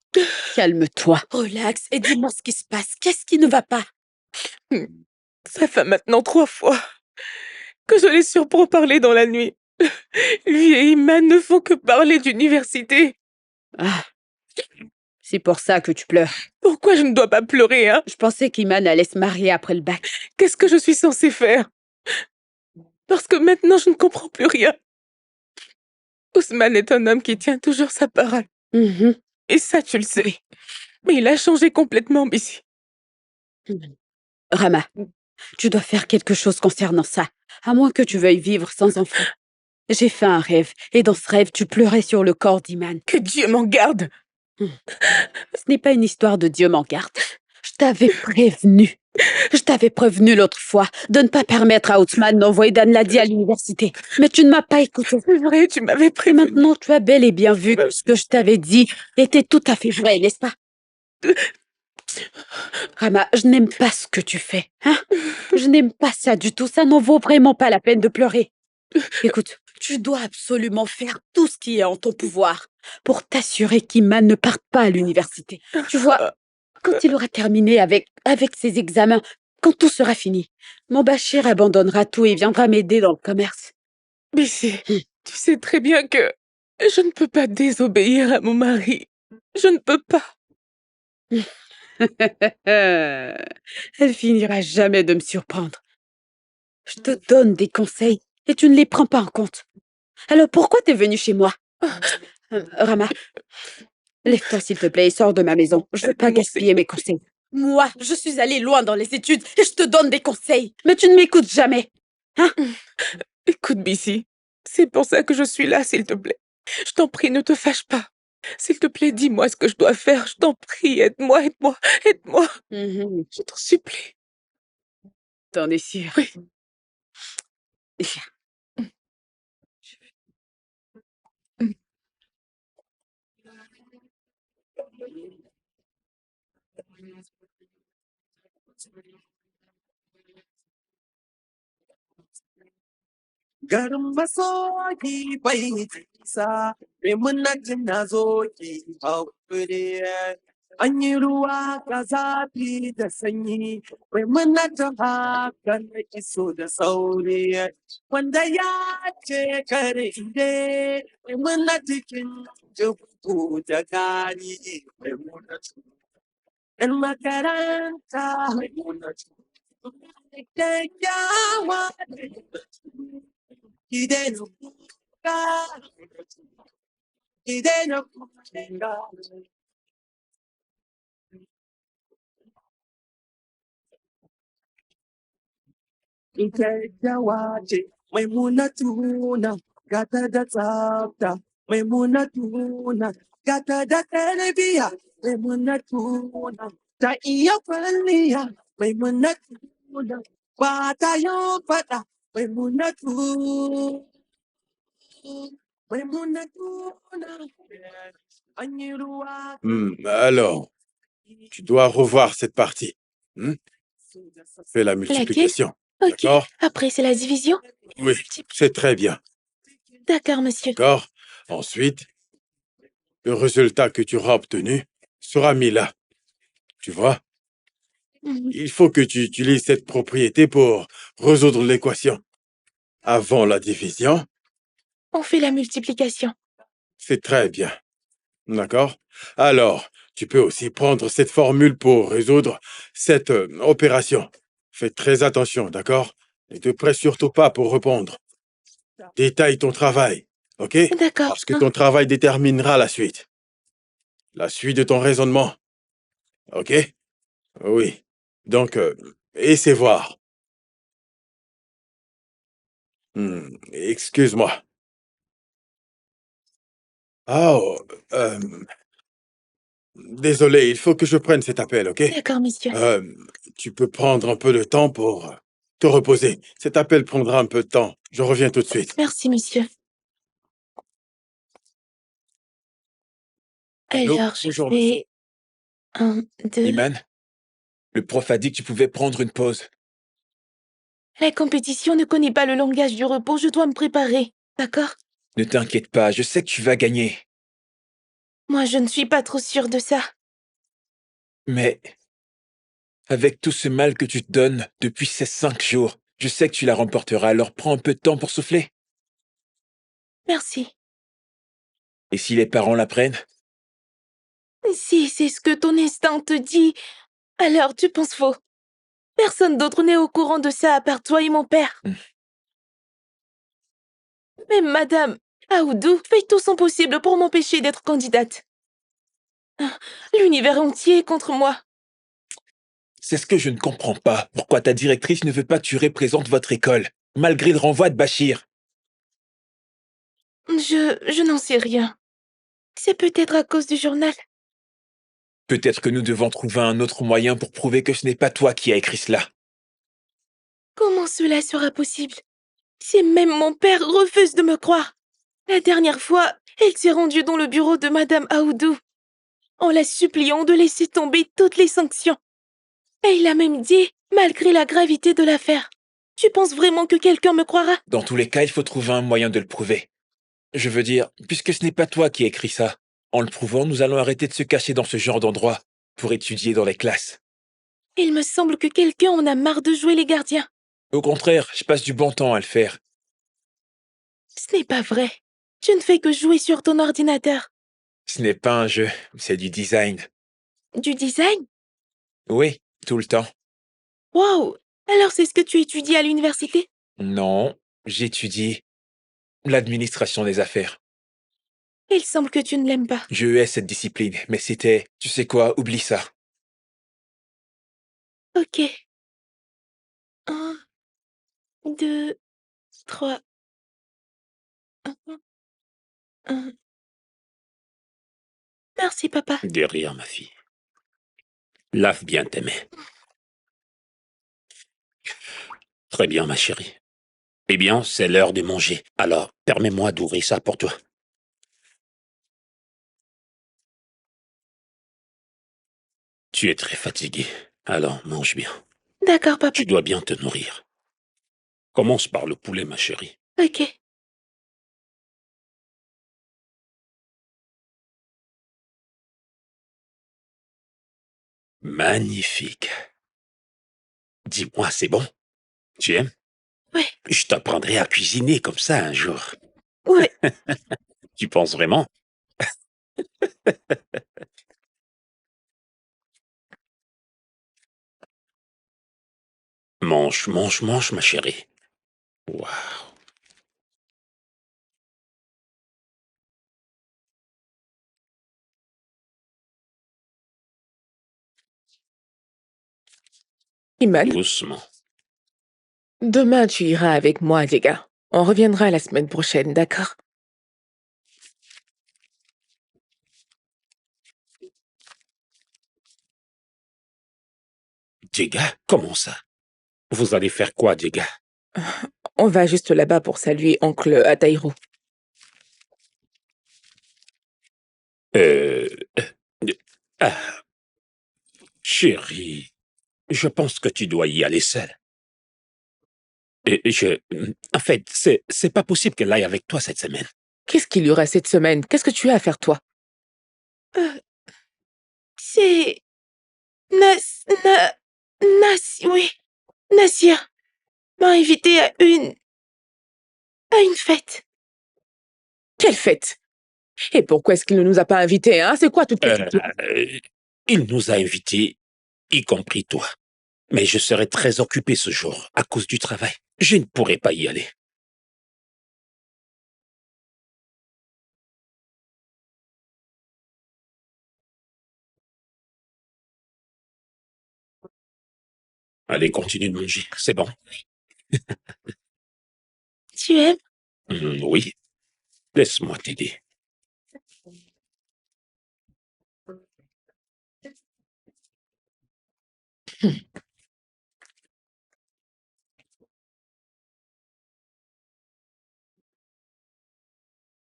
calme-toi. Relax et dis-moi ce qui se passe. Qu'est-ce qui ne va pas? Ça fait maintenant 3 fois que je les surprends parler dans la nuit. Lui et Iman ne font que parler d'université. Ah, c'est pour ça que tu pleures. Pourquoi je ne dois pas pleurer, hein? Je pensais qu'Iman allait se marier après le bac. Qu'est-ce que je suis censée faire? Parce que maintenant, je ne comprends plus rien. Ousmane est un homme qui tient toujours sa parole. Mhm. Et ça, tu le sais. Mais il a changé complètement, Missy. Rama, tu dois faire quelque chose concernant ça, à moins que tu veuilles vivre sans enfant. J'ai fait un rêve, et dans ce rêve, tu pleurais sur le corps d'Iman. Que Dieu m'en garde! Ce n'est pas une histoire de Dieu m'en garde. Je t'avais prévenu. Je t'avais prévenu l'autre fois de ne pas permettre à Ousmane d'envoyer Dan Ladi à l'université. Mais tu ne m'as pas écouté. C'est vrai, tu m'avais Et prévenu. maintenant, tu as bel et bien vu que ce que je t'avais dit était tout à fait vrai, n'est-ce pas? Rama, je n'aime pas ce que tu fais. Hein? Je n'aime pas ça du tout. Ça n'en vaut vraiment pas la peine de pleurer. Écoute, tu dois absolument faire tout ce qui est en ton pouvoir pour t'assurer qu'Iman ne parte pas à l'université. Tu vois, quand il aura terminé avec ses examens, quand tout sera fini, mon Bachir abandonnera tout et viendra m'aider dans le commerce. Missy, tu sais très bien que je ne peux pas désobéir à mon mari. Je ne peux pas. Elle finira jamais de me surprendre. Je te donne des conseils et tu ne les prends pas en compte. Alors pourquoi t'es venu chez moi? Rama, lève-toi s'il te plaît et sors de ma maison. Je veux pas gaspiller mes conseils. Moi, je suis allée loin dans les études et je te donne des conseils. Mais tu ne m'écoutes jamais. Hein? Écoute, Missy, c'est pour ça que je suis là, s'il te plaît. Je t'en prie, ne te fâche pas. S'il te plaît, dis-moi ce que je dois faire. Je t'en prie, aide-moi, aide-moi, aide-moi. Mhm. Je t'en supplie. T'en es sûre? Oui. Viens. Garin masoki bai nisa, Maimunatu na zo ki haƙuri. An yi ruwa ga zafi da sanyi, Maimunatu haka na iso da sauri. Wanda ya ce kare ide, Maimunatu kin ji bugu da gari. Maimunatu, ‘yan makaranta, Maimunatu, kyakkyawa, ki daina kuka, ki daina kuka. Kyakkyawa ce, Maimunatuna, gata da tsafta, Maimunatuna, gata da tarbiyya, Maimunatuna, ta iya kwalliya, Maimunatuna, ba ta yin faɗa, Maimunatu. Alors, tu dois revoir cette partie. Fais la Laquelle? multiplication. Ok. D'accord? Après, c'est la division? Oui, c'est très bien. D'accord, monsieur. D'accord? Ensuite, le résultat que tu auras obtenu sera mis là. Tu vois? Mhm. Il faut que tu utilises cette propriété pour résoudre l'équation. Avant la division, On fait la multiplication. c'est très bien. D'accord? Alors, tu peux aussi prendre cette formule pour résoudre cette opération. Fais très attention, d'accord? Ne te presse surtout pas pour répondre. Détaille ton travail. ok? D'accord. Parce que ton travail déterminera la suite. La suite de ton raisonnement, ok? Oui. Donc, essaie voir. Excuse-moi. Oh, désolé, il faut que je prenne cet appel, ok? D'accord, monsieur. Tu peux prendre un peu de temps pour te reposer. Cet appel prendra un peu de temps. Je reviens tout de suite. Merci, monsieur. Allô? Alors, je Bonjour, monsieur. fais 1, 2... Iman, le prof a dit que tu pouvais prendre une pause. La compétition ne connaît pas le langage du repos, je dois me préparer. D'accord? Ne t'inquiète pas, je sais que tu vas gagner. Moi, je ne suis pas trop sûre de ça. Mais avec tout ce mal que tu te donnes depuis ces 5 jours, je sais que tu la remporteras, alors prends un peu de temps pour souffler. Merci. Et si les parents l'apprennent? Si c'est ce que ton instinct te dit, alors tu penses faux. Personne d'autre n'est au courant de ça à part toi et mon père. Mais madame Aoudou fait tout son possible pour m'empêcher d'être candidate. L'univers entier est contre moi. C'est ce que je ne comprends pas. Pourquoi ta directrice ne veut pas que tu représentes votre école, malgré le renvoi de Bachir? Je n'en sais rien. C'est peut-être à cause du journal. Peut-être que nous devons trouver un autre moyen pour prouver que ce n'est pas toi qui as écrit cela. Comment cela sera possible? Si même mon père refuse de me croire. La dernière fois, elle s'est rendue dans le bureau de madame Aoudou, en la suppliant de laisser tomber toutes les sanctions. Et il a même dit, malgré la gravité de l'affaire, tu penses vraiment que quelqu'un me croira? Dans tous les cas, il faut trouver un moyen de le prouver. Je veux dire, puisque ce n'est pas toi qui as écrit ça, en le prouvant, nous allons arrêter de se cacher dans ce genre d'endroit pour étudier dans les classes. Il me semble que quelqu'un en a marre de jouer les gardiens. Au contraire, je passe du bon temps à le faire. Ce n'est pas vrai. Tu ne fais que jouer sur ton ordinateur. Ce n'est pas un jeu, c'est du design. Du design? Oui, tout le temps. Wow! Alors c'est ce que tu étudies à l'université? Non, j'étudie l'administration des affaires. Il semble que tu ne l'aimes pas. Je hais cette discipline, mais c'était... Tu sais quoi, oublie ça. Ok. 1, 2, 3. 1. Merci, papa. De rien, ma fille. Lave bien tes mains. Très bien, ma chérie. Eh bien, c'est l'heure de manger. Alors, permets-moi d'ouvrir ça pour toi. Tu es très fatigué. Alors, mange bien. D'accord, papa. Tu dois bien te nourrir. Commence par le poulet, ma chérie. Ok. Magnifique. Dis-moi, c'est bon? Tu aimes? Ouais. Je t'apprendrai à cuisiner comme ça un jour. Ouais. Tu penses vraiment? Mange, mange, mange, ma chérie. Waouh. Iman, Doucement. demain tu iras avec moi, les gars. On reviendra la semaine prochaine, d'accord? Diega, comment ça? Vous allez faire quoi, Diega? On va juste là-bas pour saluer oncle Ataïro. Euh... Ah, chérie, je pense que tu dois y aller seule. En fait, c'est pas possible qu'elle aille avec toi cette semaine. Qu'est-ce qu'il y aura cette semaine? Qu'est-ce que tu as à faire, toi? C'est... Oui. Nassir m'a invité à une fête. Quelle fête? Et pourquoi est-ce qu'il ne nous a pas invités, hein? C'est quoi toute cette histoire? Il nous a invités, y compris toi. Mais je serai très occupé ce jour à cause du travail. Je ne pourrai pas y aller. Allez, continue de manger, c'est bon. Tu aimes? Oui, laisse-moi t'aider.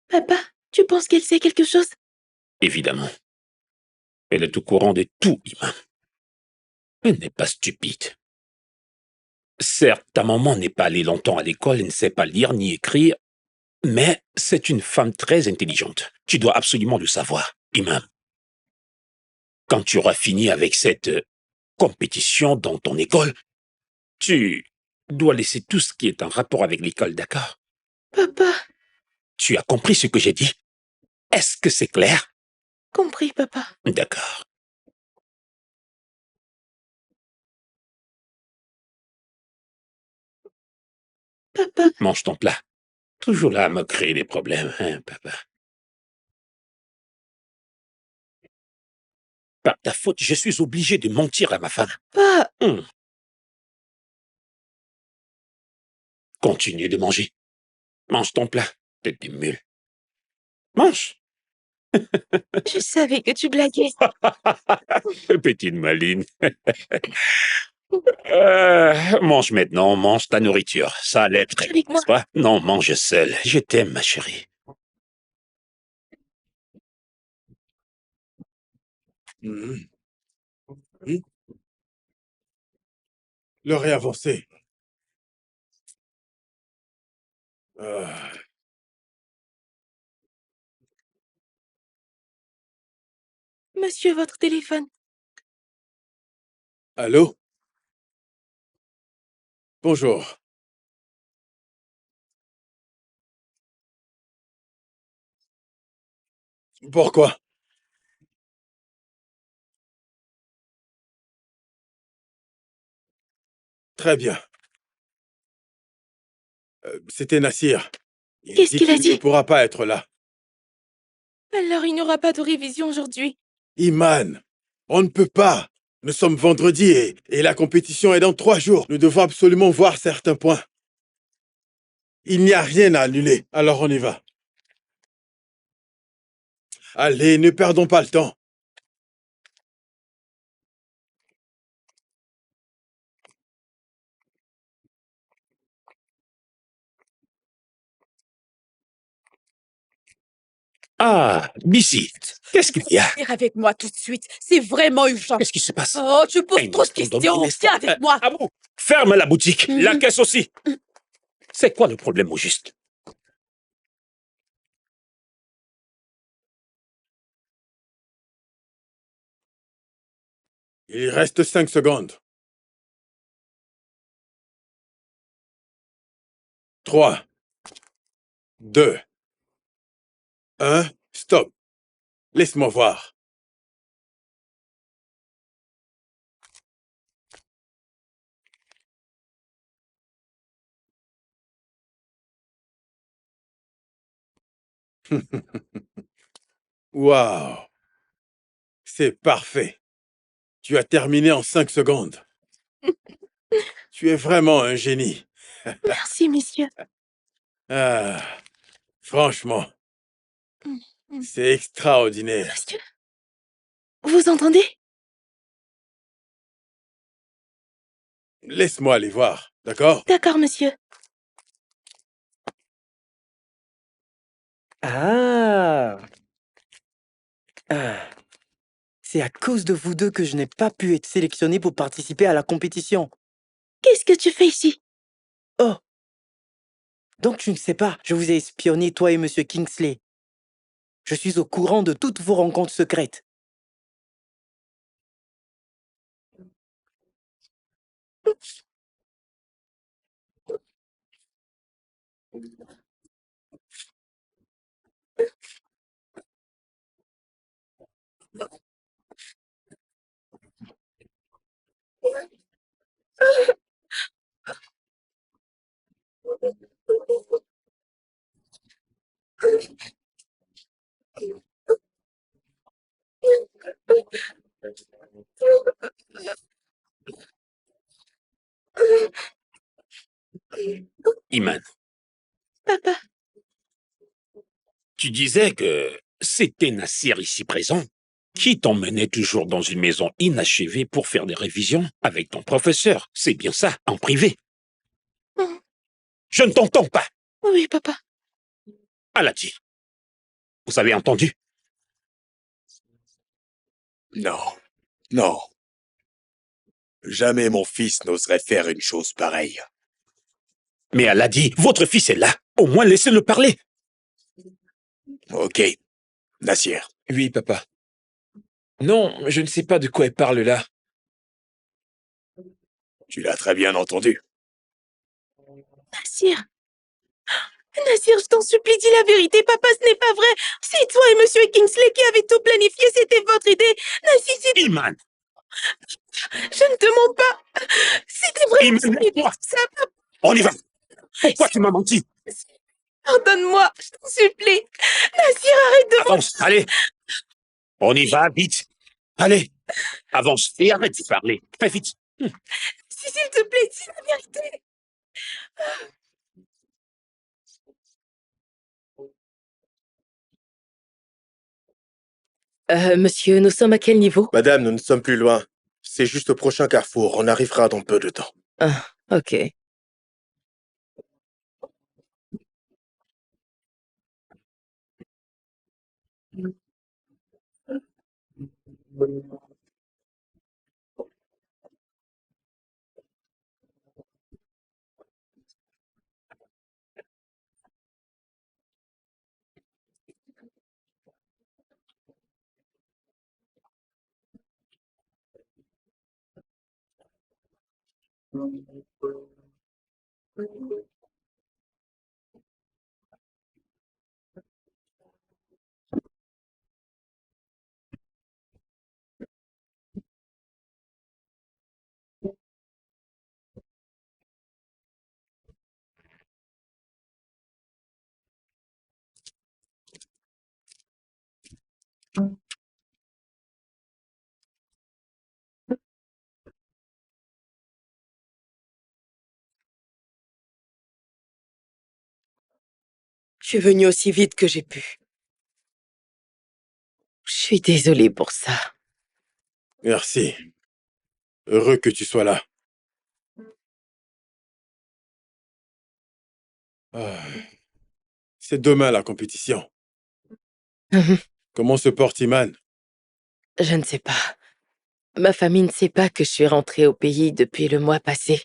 Papa, tu penses qu'elle sait quelque chose? Évidemment. Elle est au courant de tout, Iman. Elle n'est pas stupide. Certes, ta maman n'est pas allée longtemps à l'école et ne sait pas lire ni écrire, mais c'est une femme très intelligente. Tu dois absolument le savoir, Iman. Quand tu auras fini avec cette compétition dans ton école, tu dois laisser tout ce qui est en rapport avec l'école, d'accord? Papa. Tu as compris ce que j'ai dit? Est-ce que c'est clair? Compris, papa. D'accord. Papa. Mange ton plat. Toujours là à me créer des problèmes, hein, papa? Par ta faute, je suis obligé de mentir à ma femme. Papa. Continue de manger. Mange ton plat, tête de mule. Mange. Je savais que tu blaguais. Petite maline. Mange maintenant, mange ta nourriture. Ça allait très bien, n'est-ce pas? Non, mange seul. Je t'aime, ma chérie. L'heure est avancée. Monsieur, votre téléphone. Allô? Bonjour. Pourquoi? Très bien. C'était Nassir. Qu'est-ce qu'il a Il ne dit? pourra pas être là. Alors il n'y aura pas de révision aujourd'hui. Iman, on ne peut pas. Nous sommes vendredi et la compétition est dans 3 jours. Nous devons absolument voir certains points. Il n'y a rien à annuler, alors on y va. Allez, ne perdons pas le temps. Ah, Bissy, qu'est-ce qu'il y a? Viens avec moi tout de suite. C'est vraiment urgent. Qu'est-ce qui se passe? Oh, tu poses trop de questions. Viens avec moi. Ah bon? Ferme la boutique, la caisse aussi. C'est quoi le problème au juste? Il reste 5 secondes. 3, 2, 1, stop. Laisse-moi voir. Waouh! C'est parfait. Tu as terminé en 5 secondes. Tu es vraiment un génie. Merci, messieurs. Ah, franchement, c'est extraordinaire. Monsieur, vous entendez? Laisse-moi aller voir, d'accord? D'accord, monsieur. Ah. Ah. C'est à cause de vous deux que je n'ai pas pu être sélectionné pour participer à la compétition. Qu'est-ce que tu fais ici? Oh. Donc tu ne sais pas, je vous ai espionné, toi et Monsieur Kingsley. Je suis au courant de toutes vos rencontres secrètes. Iman, Papa, tu disais que c'était Nassir ici présent qui t'emmenait toujours dans une maison inachevée pour faire des révisions avec ton professeur. C'est bien ça, en privé. Mhm. Je ne t'entends pas. oui, papa. Alati, vous avez entendu? Non, non. Jamais mon fils n'oserait faire une chose pareille. Mais Aladi, votre fils est là. Au moins laissez-le parler. Ok. Nassir. Oui, papa. Non, je ne sais pas de quoi elle parle là. Tu l'as très bien entendu. Nassir. Nassir, je t'en supplie, dis la vérité. Papa, ce n'est pas vrai. C'est toi et Monsieur Kingsley qui avez tout planifié. C'était votre idée. Nassir, c'est... Iman, Je ne te mens pas. C'était vraiment Iman, une idée, laisse-moi. ça. Papa, On y va. Pourquoi tu m'as menti? pardonne-moi. Je t'en supplie. Nassir, arrête de... Avance, allez. On y va, vite. Allez, avance et arrête de parler. Fais vite. S'il te plaît, dis la vérité. Monsieur, nous sommes à quel niveau? Madame, nous ne sommes plus loin. C'est juste au prochain carrefour. On arrivera dans peu de temps. Ah, ok. Je suis venue aussi vite que j'ai pu. Je suis désolée pour ça. Merci. Heureux que tu sois là. Ah, c'est demain la compétition. Comment se porte Iman? Je ne sais pas. Ma famille ne sait pas que je suis rentrée au pays depuis le mois passé.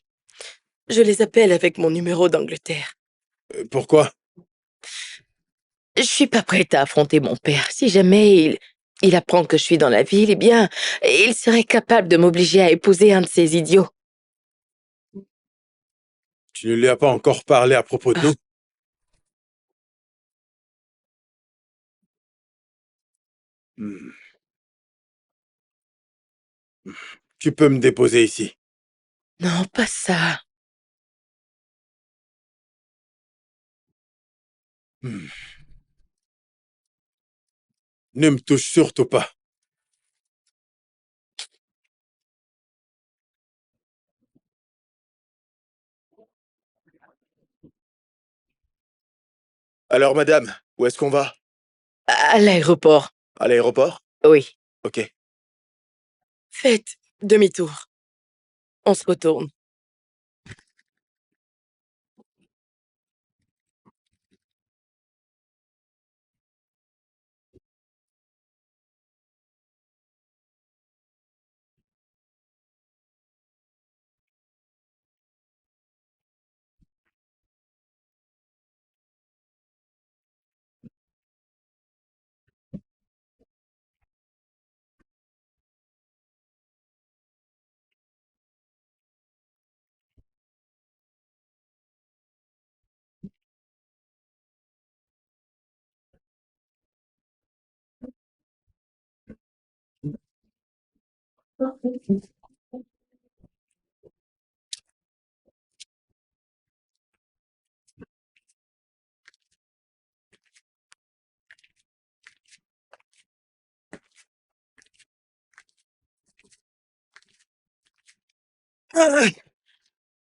Je les appelle avec mon numéro d'Angleterre. Pourquoi? Je suis pas prête à affronter mon père. Si jamais il apprend que je suis dans la ville, eh bien, il serait capable de m'obliger à épouser un de ces idiots. Tu ne lui as pas encore parlé à propos de nous? Hmm. Tu peux me déposer ici. Non, pas ça. Hmm. Ne me touche surtout pas. Alors, madame, où est-ce qu'on va? À l'aéroport. À l'aéroport? Oui. Ok. Faites demi-tour. On se retourne.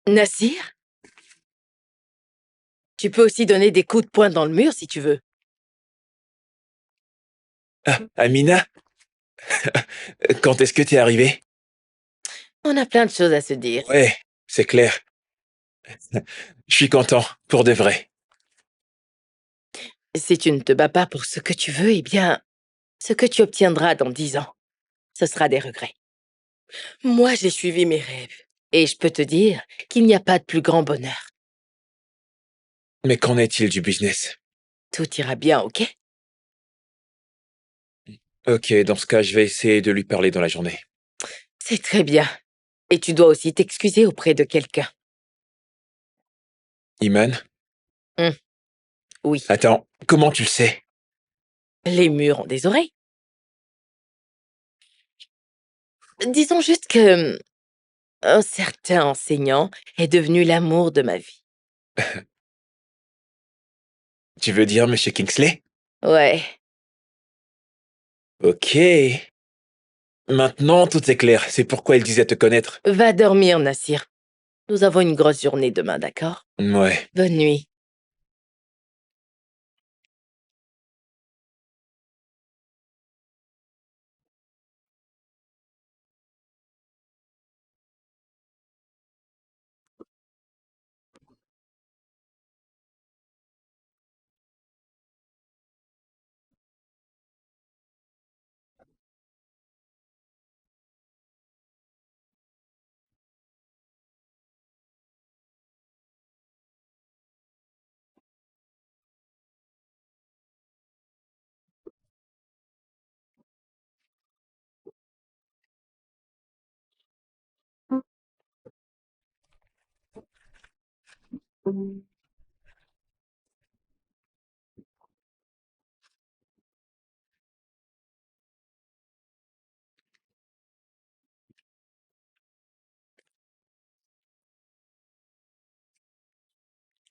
Nassir? Tu peux aussi donner des coups de poing dans le mur si tu veux. Ah, Amina, quand est-ce que t'es arrivée? On a plein de choses à se dire. Ouais, c'est clair. Je suis content, pour de vrai. Si tu ne te bats pas pour ce que tu veux, eh bien, ce que tu obtiendras dans 10 ans, ce sera des regrets. Moi, j'ai suivi mes rêves. Et je peux te dire qu'il n'y a pas de plus grand bonheur. Mais qu'en est-il du business? Tout ira bien, ok? Ok, dans ce cas, je vais essayer de lui parler dans la journée. C'est très bien. Et tu dois aussi t'excuser auprès de quelqu'un. Iman? Oui. Attends, comment tu le sais? Les murs ont des oreilles. Disons juste que un certain enseignant est devenu l'amour de ma vie. Tu veux dire Monsieur Kingsley? Ouais. Ok. Maintenant, tout est clair. C'est pourquoi il disait te connaître. Va dormir, Nassir. Nous avons une grosse journée demain, d'accord? Ouais. Bonne nuit.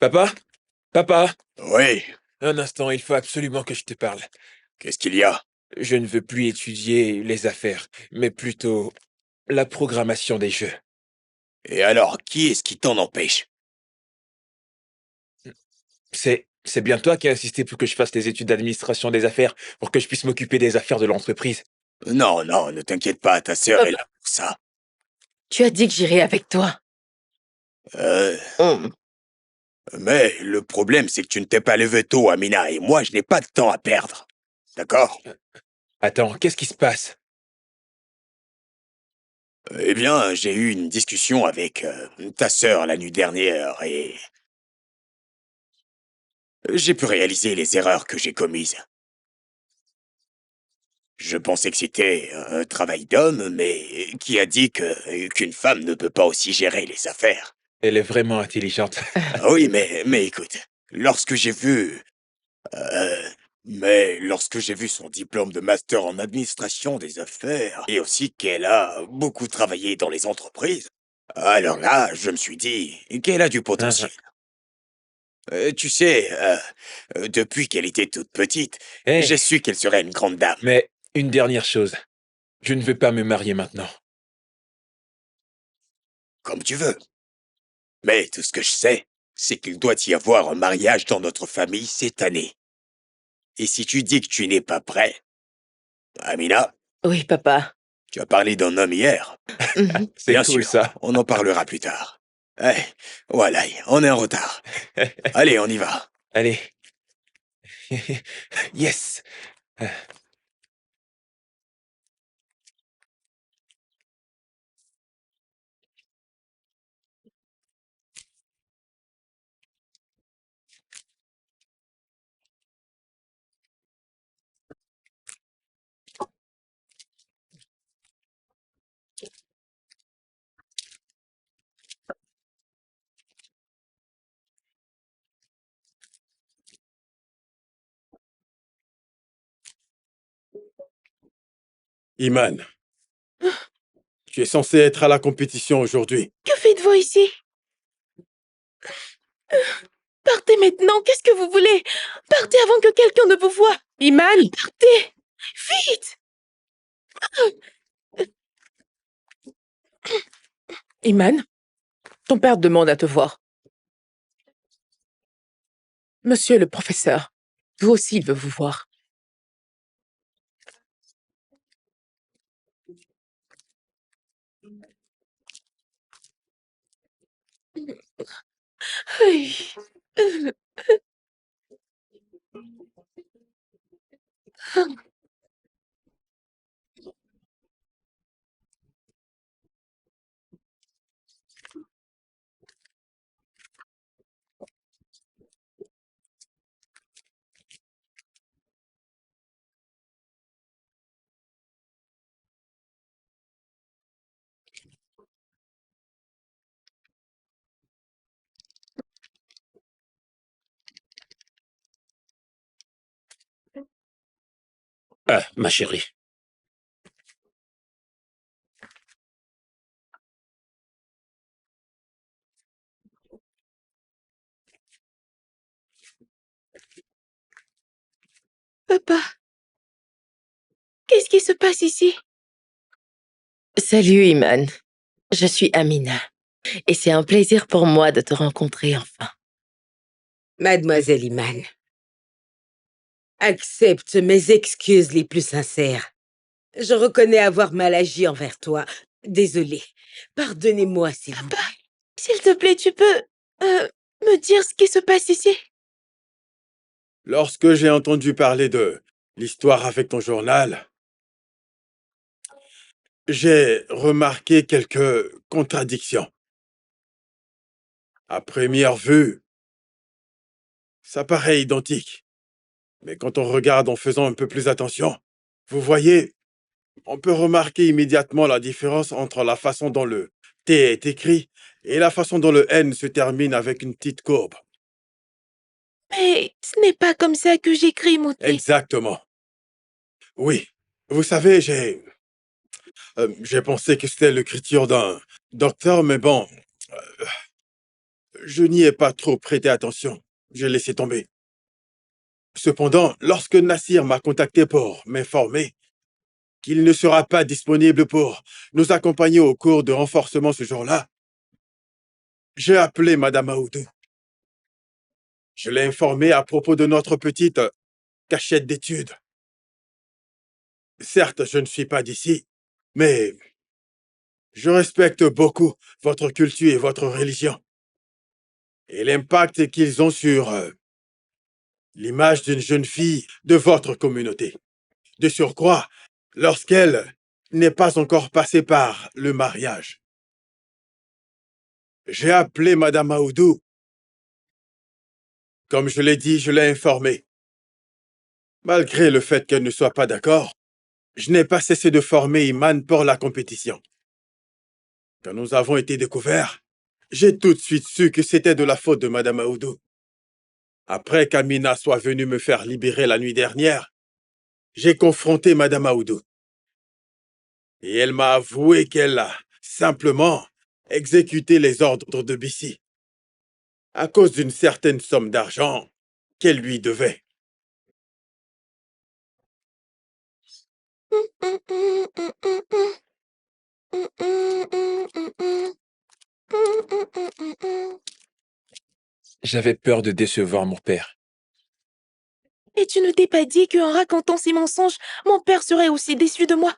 Papa? Papa? Oui, Un instant, il faut absolument que je te parle. qu'est-ce qu'il y a? Je ne veux plus étudier les affaires, mais plutôt la programmation des jeux. Et alors, qui est-ce qui t'en empêche? C'est bien toi qui as insisté pour que je fasse les études d'administration des affaires, pour que je puisse m'occuper des affaires de l'entreprise. Non, non, ne t'inquiète pas, ta sœur est là pour ça. Tu as dit que j'irais avec toi. Euh, mais le problème, c'est que tu ne t'es pas levé tôt, Amina, et moi, je n'ai pas de temps à perdre. D'accord? Attends, qu'est-ce qui se passe? Eh bien, j'ai eu une discussion avec ta sœur la nuit dernière, et j'ai pu réaliser les erreurs que j'ai commises. Je pensais que c'était un travail d'homme, mais qui a dit qu'une femme ne peut pas aussi gérer les affaires? Elle est vraiment intelligente. Ah oui, mais écoute, lorsque j'ai vu... euh, mais lorsque j'ai vu son diplôme de master en administration des affaires, et aussi qu'elle a beaucoup travaillé dans les entreprises, alors là, je me suis dit qu'elle a du potentiel. Tu sais, depuis qu'elle était toute petite, Hey, j'ai su qu'elle serait une grande dame. mais une dernière chose. Je ne veux pas me marier maintenant. Comme tu veux. Mais tout ce que je sais, c'est qu'il doit y avoir un mariage dans notre famille cette année. Et si tu dis que tu n'es pas prêt, Amina, Oui, papa. tu as parlé d'un homme hier. C'est Bien cool sûr, ça. on en parlera plus tard. Eh, voilà, on est en retard. Allez, on y va. Allez. Yes. Iman, tu es censé être à la compétition aujourd'hui. Que faites-vous ici? Partez maintenant, qu'est-ce que vous voulez? Partez avant que quelqu'un ne vous voie. Iman! Partez! Vite! Iman, ton père demande à te voir. Monsieur le professeur, vous aussi, il veut vous voir. Oui. Ah, ma chérie. Papa, qu'est-ce qui se passe ici? Salut Iman, je suis Amina et c'est un plaisir pour moi de te rencontrer enfin. Mademoiselle Iman, accepte mes excuses les plus sincères. Je reconnais avoir mal agi envers toi. Désolée. Pardonnez-moi, s'il vous plaît. S'il te plaît, tu peux me dire ce qui se passe ici? Lorsque j'ai entendu parler de l'histoire avec ton journal, j'ai remarqué quelques contradictions. À première vue, ça paraît identique. Mais quand on regarde en faisant un peu plus attention, vous voyez, on peut remarquer immédiatement la différence entre la façon dont le T est écrit et la façon dont le N se termine avec une petite courbe. Mais ce n'est pas comme ça que j'écris mon T. Exactement. Oui. Vous savez, j'ai pensé que c'était l'écriture d'un docteur, mais bon, euh, je n'y ai pas trop prêté attention. J'ai laissé tomber. Cependant, lorsque Nassir m'a contacté pour m'informer qu'il ne sera pas disponible pour nous accompagner au cours de renforcement ce jour-là, j'ai appelé Madame Aoudou. Je l'ai informée à propos de notre petite cachette d'études. Certes, je ne suis pas d'ici, mais je respecte beaucoup votre culture et votre religion. Et l'impact qu'ils ont sur l'image d'une jeune fille de votre communauté. De surcroît, lorsqu'elle n'est pas encore passée par le mariage. J'ai appelé Madame Aoudou. Comme je l'ai dit, je l'ai informée. Malgré le fait qu'elle ne soit pas d'accord, je n'ai pas cessé de former Iman pour la compétition. Quand nous avons été découverts, j'ai tout de suite su que c'était de la faute de Madame Aoudou. Après qu'Amina soit venue me faire libérer la nuit dernière, j'ai confronté Madame Aoudou. Et elle m'a avoué qu'elle a simplement exécuté les ordres de Bissi à cause d'une certaine somme d'argent qu'elle lui devait. J'avais peur de décevoir mon père. Et tu ne t'es pas dit qu'en racontant ces mensonges, mon père serait aussi déçu de moi?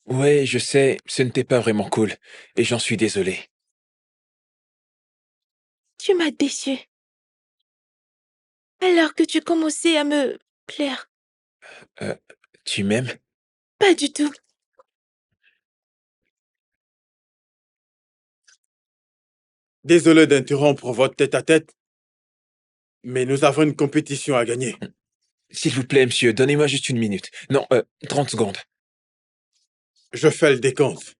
Ouais, je sais, ce n'était pas vraiment cool, et j'en suis désolé. Tu m'as déçu. Alors que tu commençais à me plaire. Tu m'aimes? Pas du tout. Désolé d'interrompre votre tête-à-tête, mais nous avons une compétition à gagner. S'il vous plaît, monsieur, donnez-moi juste 1 minute. Non, 30 secondes. Je fais le décompte.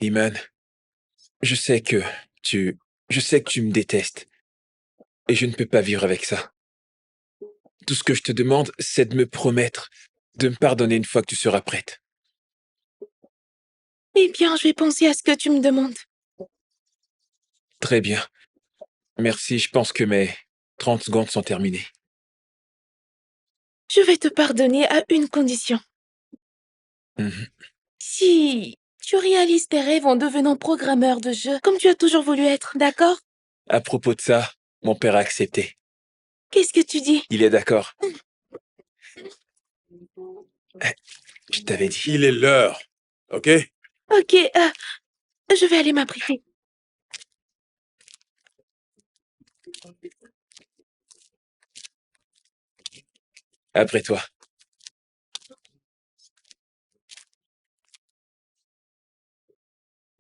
Iman, je sais que tu me détestes. Et je ne peux pas vivre avec ça. Tout ce que je te demande, c'est de me promettre de me pardonner une fois que tu seras prête. Eh bien, je vais penser à ce que tu me demandes. Très bien. Merci, je pense que mes 30 secondes sont terminées. Je vais te pardonner à une condition. Mhm. Si tu réalises tes rêves en devenant programmeur de jeux, comme tu as toujours voulu être, d'accord? À propos de ça, mon père a accepté. Qu'est-ce que tu dis? Il est d'accord. Je t'avais dit. Il est l'heure, ok? Ok, je vais aller m'apprêter. Après toi.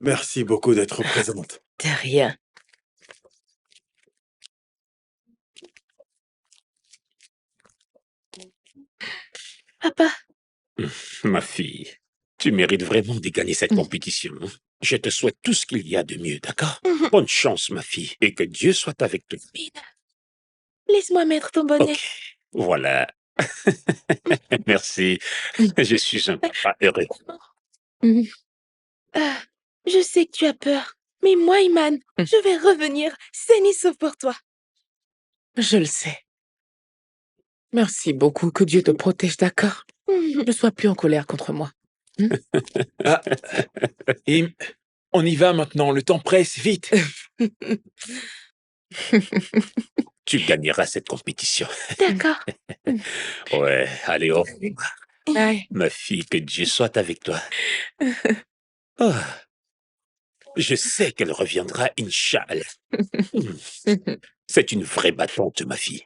Merci beaucoup d'être présente. De rien. Papa, Ma fille, tu mérites vraiment de gagner cette compétition. Je te souhaite tout ce qu'il y a de mieux, d'accord? Bonne chance, ma fille, et que Dieu soit avec toi. laisse-moi mettre ton bonnet. Ok, voilà. Merci. Je suis un papa heureux. Je sais que tu as peur, mais moi, Iman, je vais revenir saine et sauve pour toi. Je le sais. Merci beaucoup. Que Dieu te protège, d'accord? Ne sois plus en colère contre moi. Ah, on y va maintenant, le temps presse, vite. Tu gagneras cette compétition. D'accord. Ouais, allez, au revoir. Bye. Ma fille, que Dieu soit avec toi. Oh, je sais qu'elle reviendra, Inch'Allah. C'est une vraie battante, ma fille.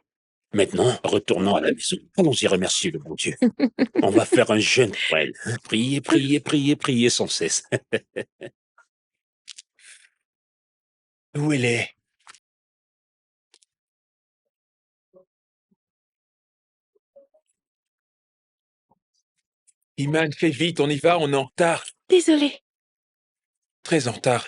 Maintenant, retournons à la maison. Allons-y remercier le bon Dieu. On va faire un jeûne pour elle. Priez, priez, priez, priez sans cesse. Où elle est? Iman, fais vite, on y va, on est en retard. Désolée. Très en retard.